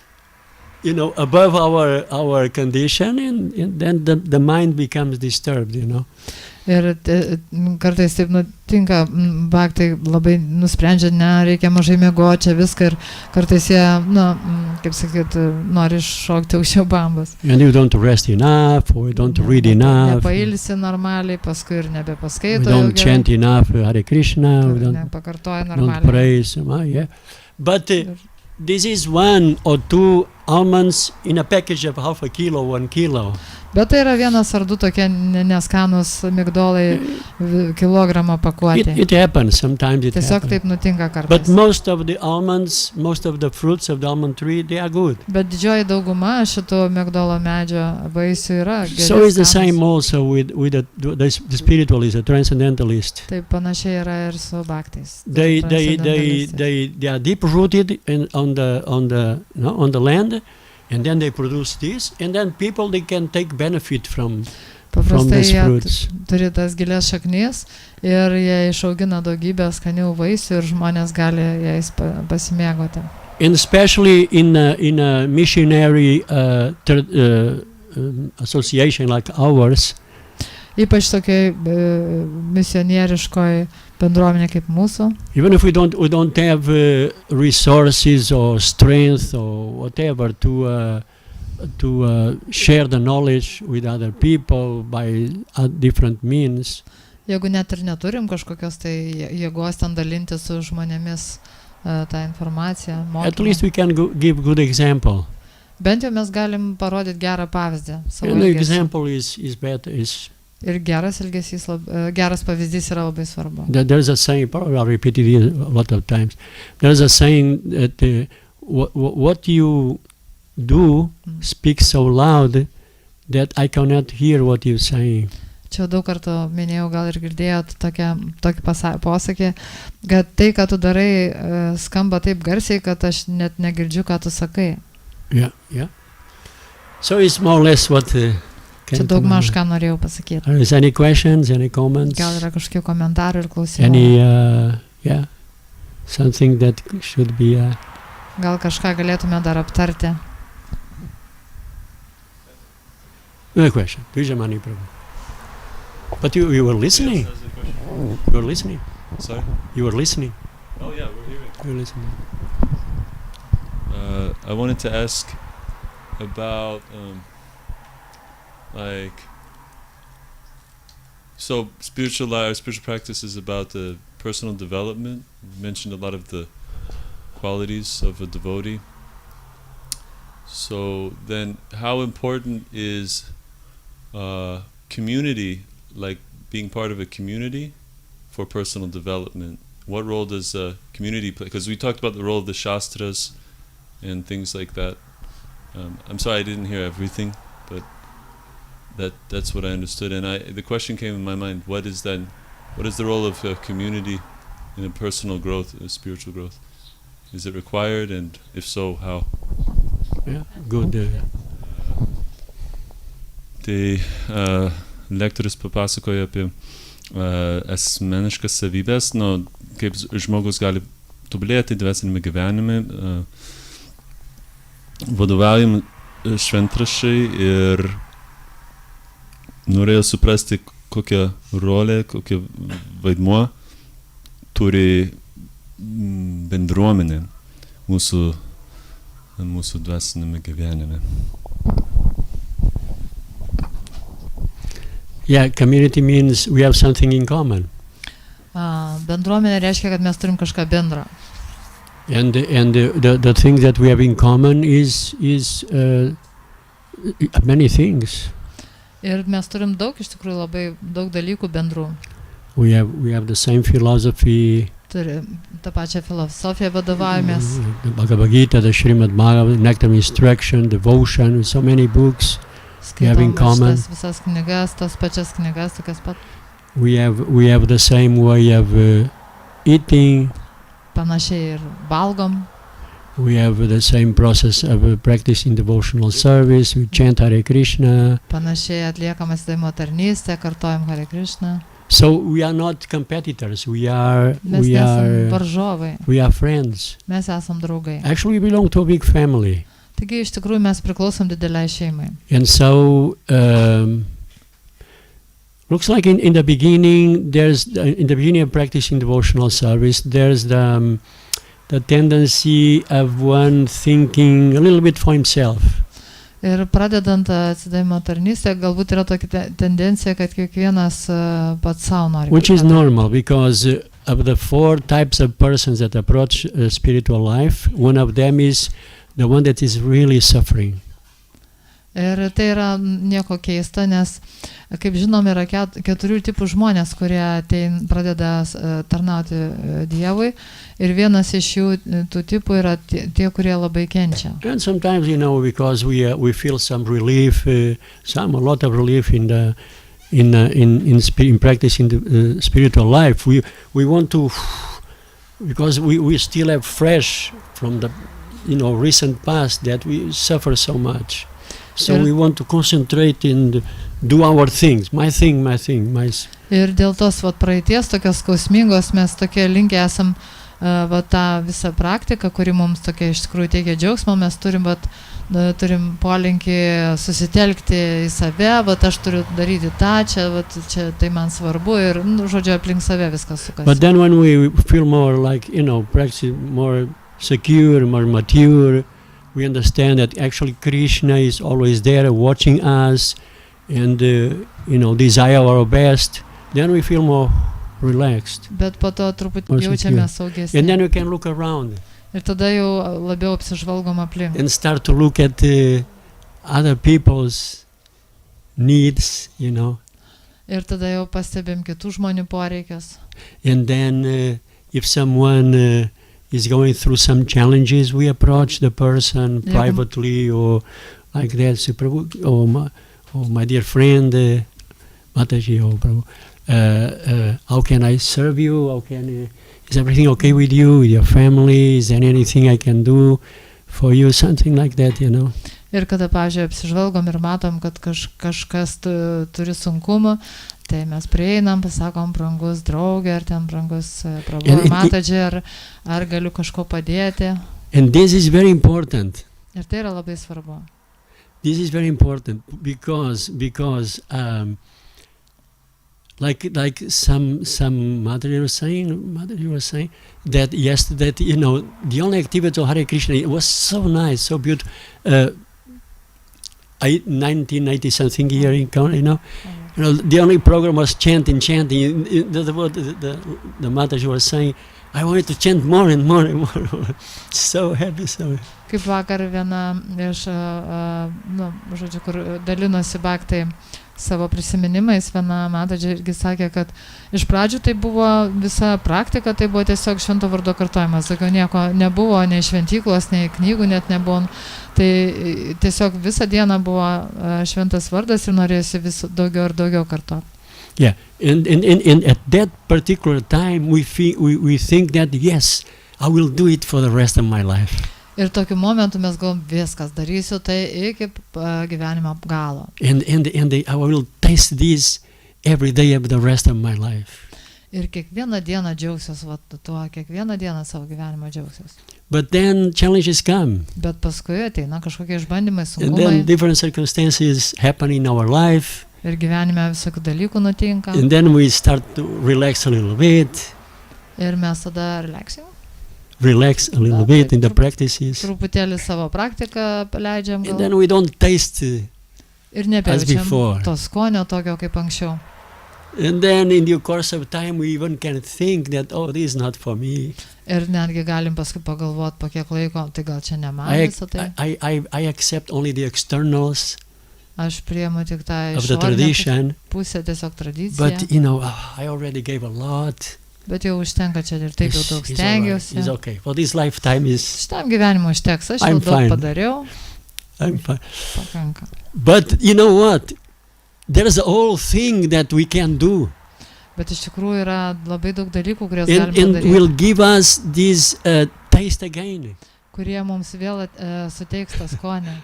above our condition, and then the mind becomes disturbed, Ir kartais taip nutinka, baktai labai nusprendžia, reikia mažai miegoti čia viską, ir kartais jie, kaip sakyt, nori šokti aukščiau bambos. And you don't rest enough, or you don't read enough. Nepailsi normaliai, paskui ir nebepaskaito. We don't chant enough Hare Krishna, we don't praise. Yeah. But this is 1 or 2 almonds in a package of half a kilo, 1 kilo. Bet tai yra 1 ar 2 tokie neskanus migdolai kilogramą pakuotė. It happens, sometimes it happens. Tiesiog taip nutinka kartais. But most of the almonds, most of the fruits of the almond tree, they are good. Bet didžioji dauguma šito migdolo medžio vaisių yra geri. So is the same also with the spiritualist, the transcendentalist. Taip panašiai yra ir su baktais. They are deep rooted on the land. And then they produce this, and then people, they can take benefit from these fruits. Turi tas gilias šaknis ir jie išaugina daugybę skanių vaisių ir žmonės gali jais pasimėgoti. And especially in a missionary association like ours, ypač tokiai misionieriškoj bendruomenė kaip mūsų. Even if we don't have resources or strength or whatever to share the knowledge with other people by different means. Jeigu net ir neturim kažkokios tai jėgos ten dalinti su žmonėmis tą informaciją, mokymą. At least we can give good example. Bent jau mes galim parodyti gerą pavyzdį. And the example is better. Ir geras elgesys, geras pavyzdys yra labai svarbu. There's a saying, probably I've repeated it a lot of times. There's a saying that what you do speaks so loud that I cannot hear what you're saying. Čia daug kartų minėjau, gal ir girdėjot tokį posakį, kad tai, ką tu darai, skamba taip garsiai, kad aš net negirdžiu, ką tu sakai. Yeah. So it's more or less what... Čia daug maž ką norėjau pasakyti. Is any questions, any comments? Gal yra kažkokių komentarų ir klausimų? Any, something that should be... Gal kažką galėtume dar aptarti? No question. But you were listening? You were listening? Sorry? You were listening? Oh yeah, we're hearing. You were listening. I wanted to ask about... so spiritual practice is about the personal development. You mentioned a lot of the qualities of a devotee. So then how important is community, like being part of a community, for personal development? What role does community play? Because we talked about the role of the Shastras and things like that. I'm sorry I didn't hear everything, but that's what I understood. And the question came in my mind: what is the role of community in a personal growth, spiritual growth? Is it required, and if so, how? Yeah, good. Tai lektorius papasakoja apie asmeniškas savybės, kaip žmogus gali tobulėti dvasiniame gyvenime, vadovaujami šventraščiai, ir norėjo suprasti, kokią rolę, kokią vaidmuo turi bendruomenė mūsų dvasinėme gyvenime. Yeah, community means we have something in common. Bendruomenė reiškia, kad mes turim kažką bendro. And the thing that we have in common is many things. Ir mes turim daug, iš tikrųjų labai daug dalykų bendrų. We have the same philosophy. Turim tą pačią filosofiją vadovaujamės. The Bhagavad Gita, the Srimad Bhagavatam, Nectar Instruction, Devotion, so many books we have in common. Visas knygas, tas pačias knygas, tokias pat. We have the same way of eating. Panašiai ir valgom. We have the same process of practicing devotional service. We chant Hare Krishna. Panašiai atliekamas įdėjimo tarnystė, kartojam Hare Krishna. So we are not competitors. We are varžovai. We are friends. Mes esam draugai. Actually, we belong to a big family. Taigi iš tikrųjų mes priklausom dideliai šeimai. And so looks like in the beginning, in the beginning of practicing devotional service, there's the tendency of one thinking a little bit for himself. Ir pradedant atsidavimo tarnystę, galbūt yra tokia tendencija, kad kiekvienas pats savo nori. Which is normal, because of the 4 types of persons that approach spiritual life, one of them is the one that is really suffering. Ir tai yra nieko keista, nes, kaip žinom, yra 4 tipų žmonės, kurie pradeda tarnauti Dievui, ir vienas iš jų tų tipų yra tie, kurie labai kenčia. And sometimes, because we feel some relief, a lot of relief in practicing the spiritual life, we want to, because we still have fresh from the recent past that we suffer so much. So we want to concentrate and do our things, my thing. Ir dėl tos praeities tokios skausmingos mes tokie linkę esam tą visą praktiką, kuri mums tokia iš tikrųjų teikia džiaugsmą, mes turim polinkį susitelkti į save, aš turiu daryti tą, čia tai man svarbu, ir žodžiu aplink save viskas sukasi. But then when we feel more like, practice more secure, more mature, we understand that actually Krishna is always there watching us and, desire our best. Then we feel more relaxed. Bet po to truputį jaučiame saugesnį. And then we can look around. Ir tada jau labiau apsižvalgom aplink. And start to look at other people's needs, Ir tada jau pastebim kitų žmonių poreikius. And then if someone is going through some challenges, we approach the person privately or like that, or my dear friend, Mataji, or Prabhu, how can I serve you? Is everything okay with you, with your family? Is there anything I can do for you? Something like that, Ir kada, pavyzdžiui, apsižvalgom ir matom, kad kažkas turi sunkumų, tai mes prieinam, pasakom, brangus draugė, ar ten brangus Prabhu, Mataji, ar galiu kažko padėti. And this is very important. Ir tai yra labai svarbu. This is very important because like some Mataji was saying that yesterday, the only activity of Hare Krishna, it was so nice, so beautiful. 1990 something year, the only program was chanting. The Mataji was saying, I wanted to chant more and more and more. So happy, so. Kaip vakar viena iš, žodžiu, kur dalinosi bhaktai savo prisiminimais, viena matadžia irgi sakė, kad iš pradžių tai buvo visa praktika, tai buvo tiesiog švento vardo kartojimas, daugiau nieko nebuvo, nei šventyklos, nei knygų net nebuvo, tai tiesiog visą dieną buvo šventas vardas ir norėjusi vis daugiau ir daugiau kartoti. Yeah, and at that particular time we think that yes, I will do it for the rest of my life. Ir tokiu momentu mes galvom, viskas, darysiu tai iki gyvenimo galo. And I will taste this every day of the rest of my life. Ir kiekvieną dieną džiaugsiuos tuo, kiekvieną dieną savo gyvenimo džiaugsiuos. But then challenges come. Bet paskui ateina kažkokie išbandymai, And sunkumai. then different circumstances happen in our life. Ir gyvenime visokių dalykų nutinka. And then we start to relax a little bit. Ir mes tada Relax a little bit in the practices. truputėlį savo praktiką paleidžiam. And then we don't taste. Ir as nebejaučiam before. to skonio tokio kaip anksčiau. And then in the course of time we even can think that, oh, this is not for me. Ir netgi galim paskui pagalvoti po kiek laiko, tai gal čia ne man visą tai. I accept only the externals Aš priemu tik tą of the išorinę tradition. pusę, tiesiog tradiciją. But, I already gave a lot. Bet jau užtenka čia ir taip jau daug It's all right. stengiausi. It's okay. For this lifetime is, Šitam gyvenimui užteks, aš jau I'm daug fine. padariau, I'm fine. pakanka. But you know what? There's a whole thing that we can do. Bet iš tikrųjų yra labai daug dalykų, kuriuos And galime will padaryti, give us this taste again. kurie mums vėl suteiks tą skonį.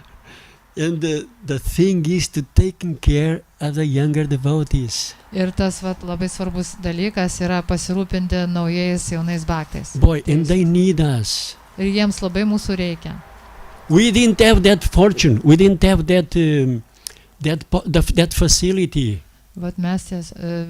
And the thing is to taking care of the younger devotees. Ir tas labai svarbus dalykas yra pasirūpinti naujais jaunais bhaktais. Boy, and they need us. Ir jiems labai mūsų reikia. We didn't have that fortune. We didn't have that facility. Vat mes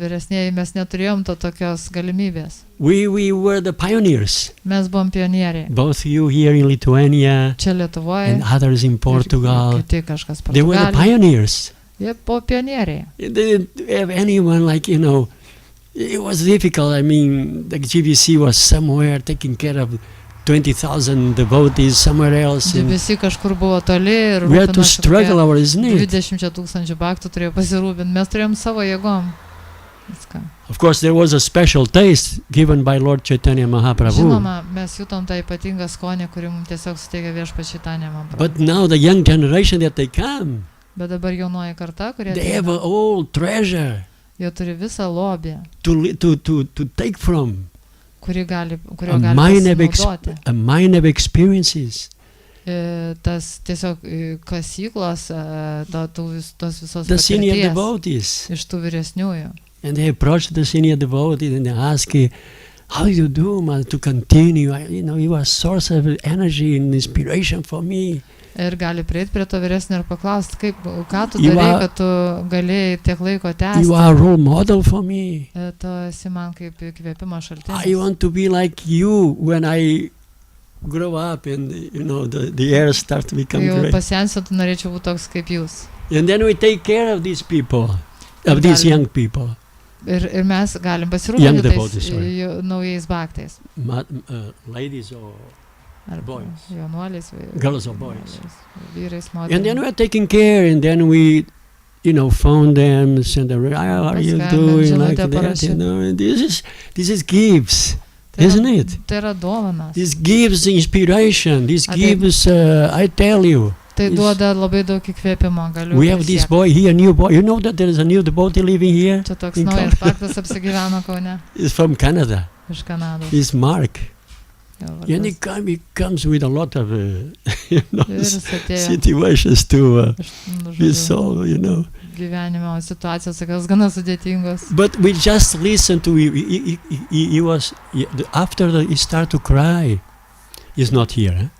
vyresnėji, mes neturėjom tokios galimybės. We were the pioneers. Mes buvom pionieriai. Both you here in Lithuania Čia Lietuvoje. and others in Portugal. Kiti kažkas They were the Portugalijoje. pioneers. Jie buvo pionieriai. They didn't have anyone like, it was difficult. I mean, the GBC was somewhere taking care of 20,000 devotees somewhere else. And Visi kažkur buvo toli ir we had to struggle our need. 20 tūkstančių bhaktų turėjo pasirūpinti. Mes turėjom savo jėgom. Viską. Of course, there was a special taste given by Lord Chaitanya Mahaprabhu. Žinoma, mes jutom tą ypatingą skonį, kurį mums tiesiog suteikė Viešpats Chaitanya Mahaprabhu. But now the young generation that they come, Bet dabar jaunoji karta, kurie they have an old treasure jie turi visą lobį, to take from. kurio gali A pasinaudoti. mind of experiences. Tas tiesiog kasyklos, tos visos The senior patirties devotees. iš tų vyresniųjų. And they approach the senior devotee and they ask, how do you do, man, to continue? You are a source of energy and inspiration for me. Ir gali prieiti prie to vyresnio ir paklausti, ką tu You darai, are- kad tu galėjai tiek laiko You tęsti. are a role model for me. Tu esi man kaip įkvėpimo I šaltinis. want to be like you when I grow up and, the air starts to become Kai jau great. pasensiu, tu norėčiau būti toks kaip jūs. And then we take care of these people, of these young people. Ir mes galim Young pasirūpinti devotees, tais naujais bhaktais. Ladies or Arba Boys. jaunuoliais, girls or boys. vyrais, And then moterimis. we are taking care, and then we, phone them, send them, how are you Paskambint, doing, žinutę like that, parašyt. and this is gifts, Tai yra- isn't it? Tai yra dovanas. This gives inspiration, this I gives, I tell you, Tai is- duoda labai daug įkvėpimo, galiu we have this prisiekti. boy here, new boy, you know that there is a new devotee living here? Čia toks in naujas Canada. bhaktas apsigyveno Kaune, He's from Canada, iš Kanados. he's Mark, Jo and vardas. he comes with a lot of, Ir jis atėjo situations to iš be solved, gyvenimo situacijos, tokios gana sudėtingos. But we just listened to he was after he started to cry. He's not here,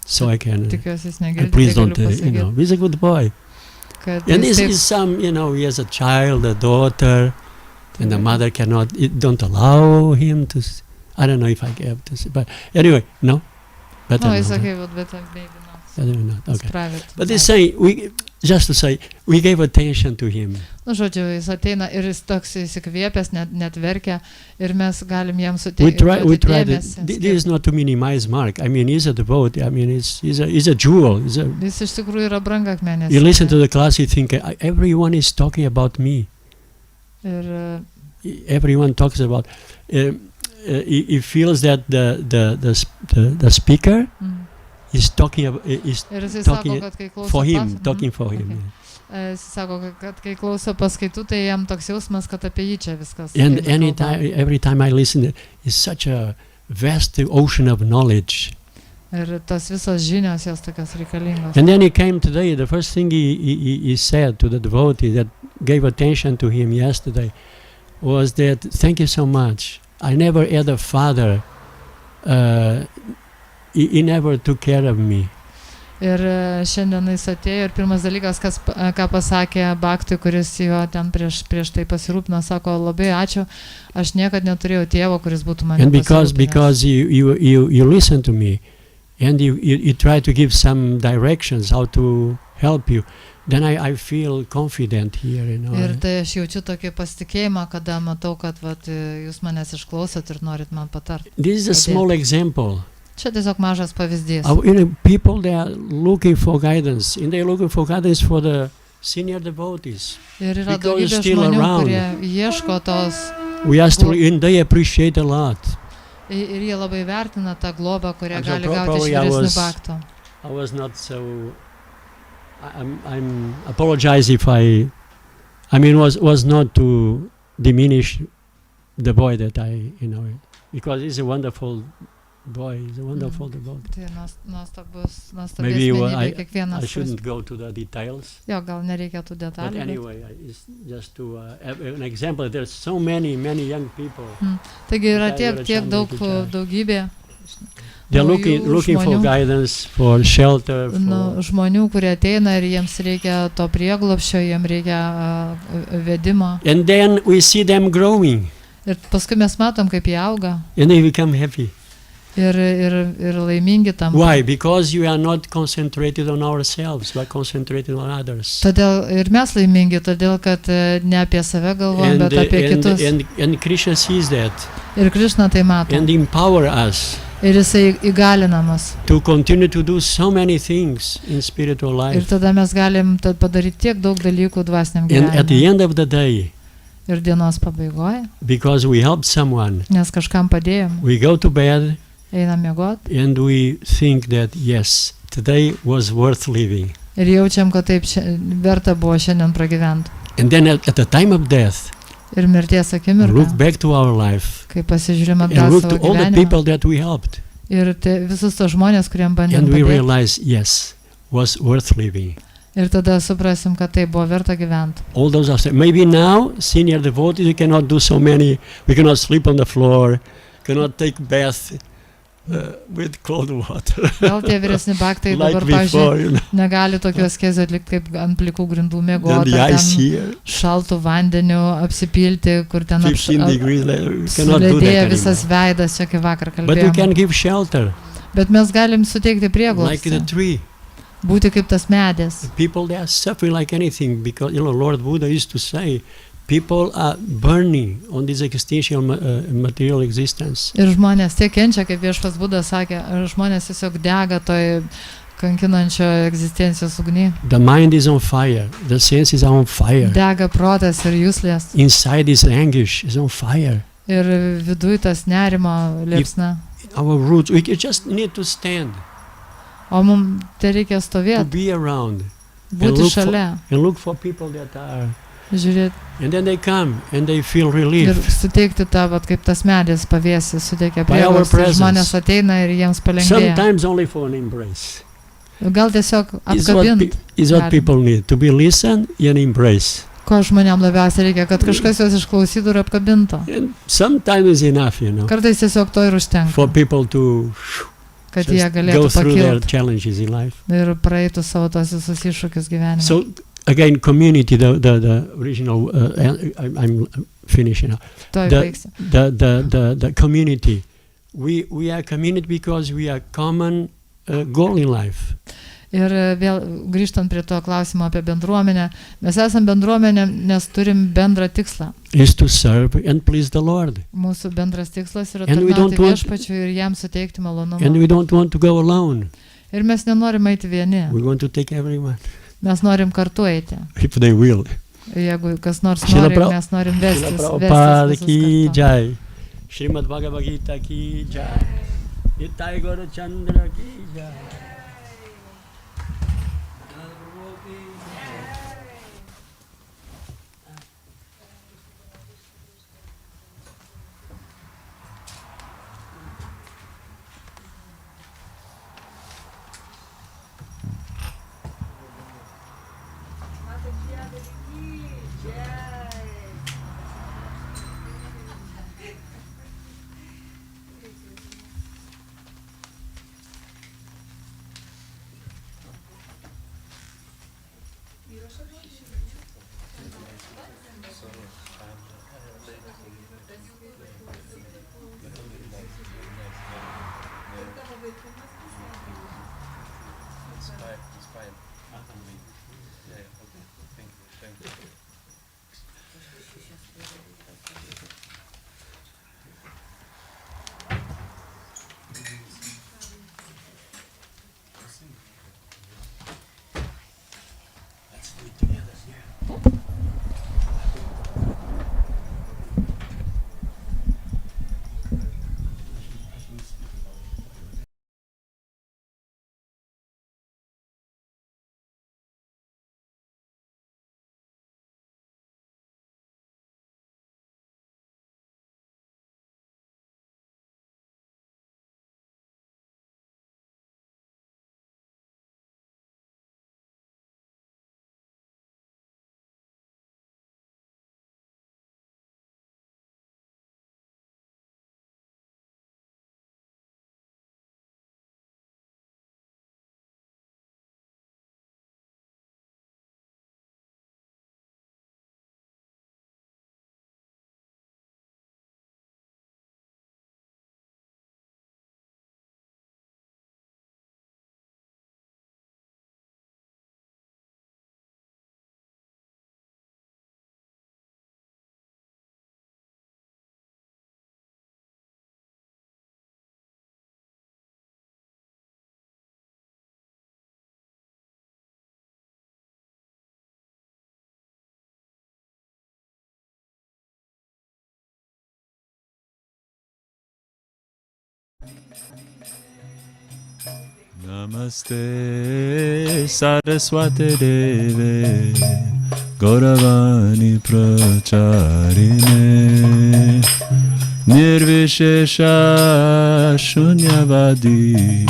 so I can. Tikiuosi jis And negirdi, please tai don't, galiu pasakyti, he's a good boy. kad And jis this taip is some, he has a child, a daughter, and the mother don't allow him to. I don't know if I have to say, but anyway, no. Better No, it's not. okay, but maybe not. Better not. It's Okay. private. But they say just to say, we gave attention to him. Nu, žodžiu, jis ateina ir jis toks įsikvėpęs, net verkia ir mes galim jam We suteikti try to, dėmesį. this is not to minimize Mark. I mean, he's a devotee. I mean, he's a jewel. Jis iš tikrųjų yra brangakmenis. You listen to the class, you think, everyone is talking about me. Ir Everyone talks about, he feels that the speaker is talking about, is ir jisai talking sako, kad kai klauso for him, talking for him. Okay. Jis sako, kad kai klauso paskaitų, tai jam toks jausmas, kad apie jį čia viskas. And eina kalba. every time I listen, it's such a vast ocean of knowledge. Ir tos visos žinios jos tokios reikalingos. And then he came today, the first thing he said to the devotee that gave attention to him yesterday was that, thank you so much. I never had a father. He never took care of me. Ir šiandien jis atėjo ir pirmas dalykas, ką pasakė Baktui, kuris jo ten prieš tai pasirūpino, sako, labai ačiū, aš niekad neturėjau tėvo, kuris būtų mane pasirūpinęs. Because you listen to me and you try to give some directions how to help you, then I feel confident here. You know. Ir tai aš jaučiu tokį pasitikėjimą, kada matau, kad jūs manęs išklausot ir norit man patart. This is a small example. Čia tiesiog mažas pavyzdys. People, they are looking for guidance, and they're looking for guidance for the senior devotees. Ir yra daugybė žmonių, kurie ieško tos. And they appreciate a lot. Ir jie labai vertina tą globą, kurią gali gauti iš vyresnių baktų. I was not so. I'm apologize if I mean was not to diminish the boy that because he's a wonderful boy, he's a wonderful devotee. Maybe I shouldn't go to the details. Jo, gal nereikėtų detalių. But anyway, it's just to an example. There's so many young people. Taigi yra tiek daugybė. They're looking for guidance, for shelter. Žmonių, kurie ateina ir jiems reikia to prieglobsčio, jiems reikia vedimo. And then we see them growing. Ir paskui mes matom, kaip jie auga. And they become happy. Ir laimingi tampa. Why? Because you are not concentrated on ourselves, but concentrated on others. Todėl ir mes laimingi, todėl kad ne apie save galvojam, bet apie kitus. And Krishna sees that. Ir Krishna tai mato. And empower us. Ir jisai įgalinamas. To continue to do so many things in spiritual life. Ir tada mes galim padaryti tiek daug dalykų dvasiniam gyvenime. And at the end of the day, ir dienos pabaigoje, because we helped someone, nes kažkam padėjom, we go to bed, einam miegot, and we think that yes, today was worth living. Ir jaučiam, kad taip verta buvo šiandien pragyventi. And then at the time of death, ir mirties akimirka, look back to our life, kai pasižiūrim and atgal look savo to all the gyvenimą, people that we helped, ir visus tos žmonės, kuriem bandėm and we padėti. realize, yes, was worth living. Ir tada suprasim, kad tai buvo verta gyventi. All those are maybe now, senior devotees, we cannot do so many, we cannot sleep on the floor, cannot take bath with cold water. Gal tie vyresni baktai like dabar, pavyzdžiui, negali tokios kezio atlikti, kaip ant plikų grindų miegoti, ten šaltų vandeniu apsipilti, kur ten suledėja visas veidas, čia kaip vakar kalbėjome. But we can give shelter. Bet mes galim suteikti prieglobstį. Like the tree. Būti kaip tas medis. People, they are suffering like anything because, Lord Buddha used to say, people are burning on this existential material existence. Ir žmonės tiek kenčia, kaip viešpats Buda sakė, žmonės tiesiog dega toj kankinančio egzistencijos ugny. The mind is on fire, the senses are on fire. Dega protas ir juslės. Inside this anguish is on fire. Ir viduj tas nerimo liepsna. Our roots, we just need to stand. O mums tai reikia stovėti. To be around. Būti šalia. And look for people that are. Žiūrėti. And then they come and they feel relief. Ir suteikti tą, kaip tas medis pavėsi, suteikia prieglobstį. Žmonės ateina ir jiems palengvėja. Sometimes only for an embrace. Gal tiesiog apkabinti. Is what people need, to be listened and embrace. Ko žmonėm labiausiai reikia, kad kažkas juos išklausytų ir apkabintų. And sometimes is enough, Kartais tiesiog to ir užtenka. For people to kad jie galėtų pakilti ir praeitų savo tos visus iššūkius gyvenime. So again, community, the original, I'm finishing now. The community, we are community because we are common goal in life. Ir vėl grįžtant prie to klausimo apie bendruomenę, mes esam bendruomenė, nes turim bendrą tikslą. Is to serve and please the Lord. Mūsų bendras tikslas yra And we tarnauti don't want- viešpačiui ir jam suteikti And malonumą. we don't want to go alone. Ir mes nenorim eiti vieni, We want to take everyone, mes norim kartu eiti. if they will. Jeigu kas nors Srila nori, Pra- mes norim Srila vestis Prabhupada visus ki kartu. jai. Srimad Bhagavad Gita ki jai. Nitai Gaura Chandra ki jai. Namaste Saraswati Deve Gauravani Pracharine Nirvishesha Shunyavadi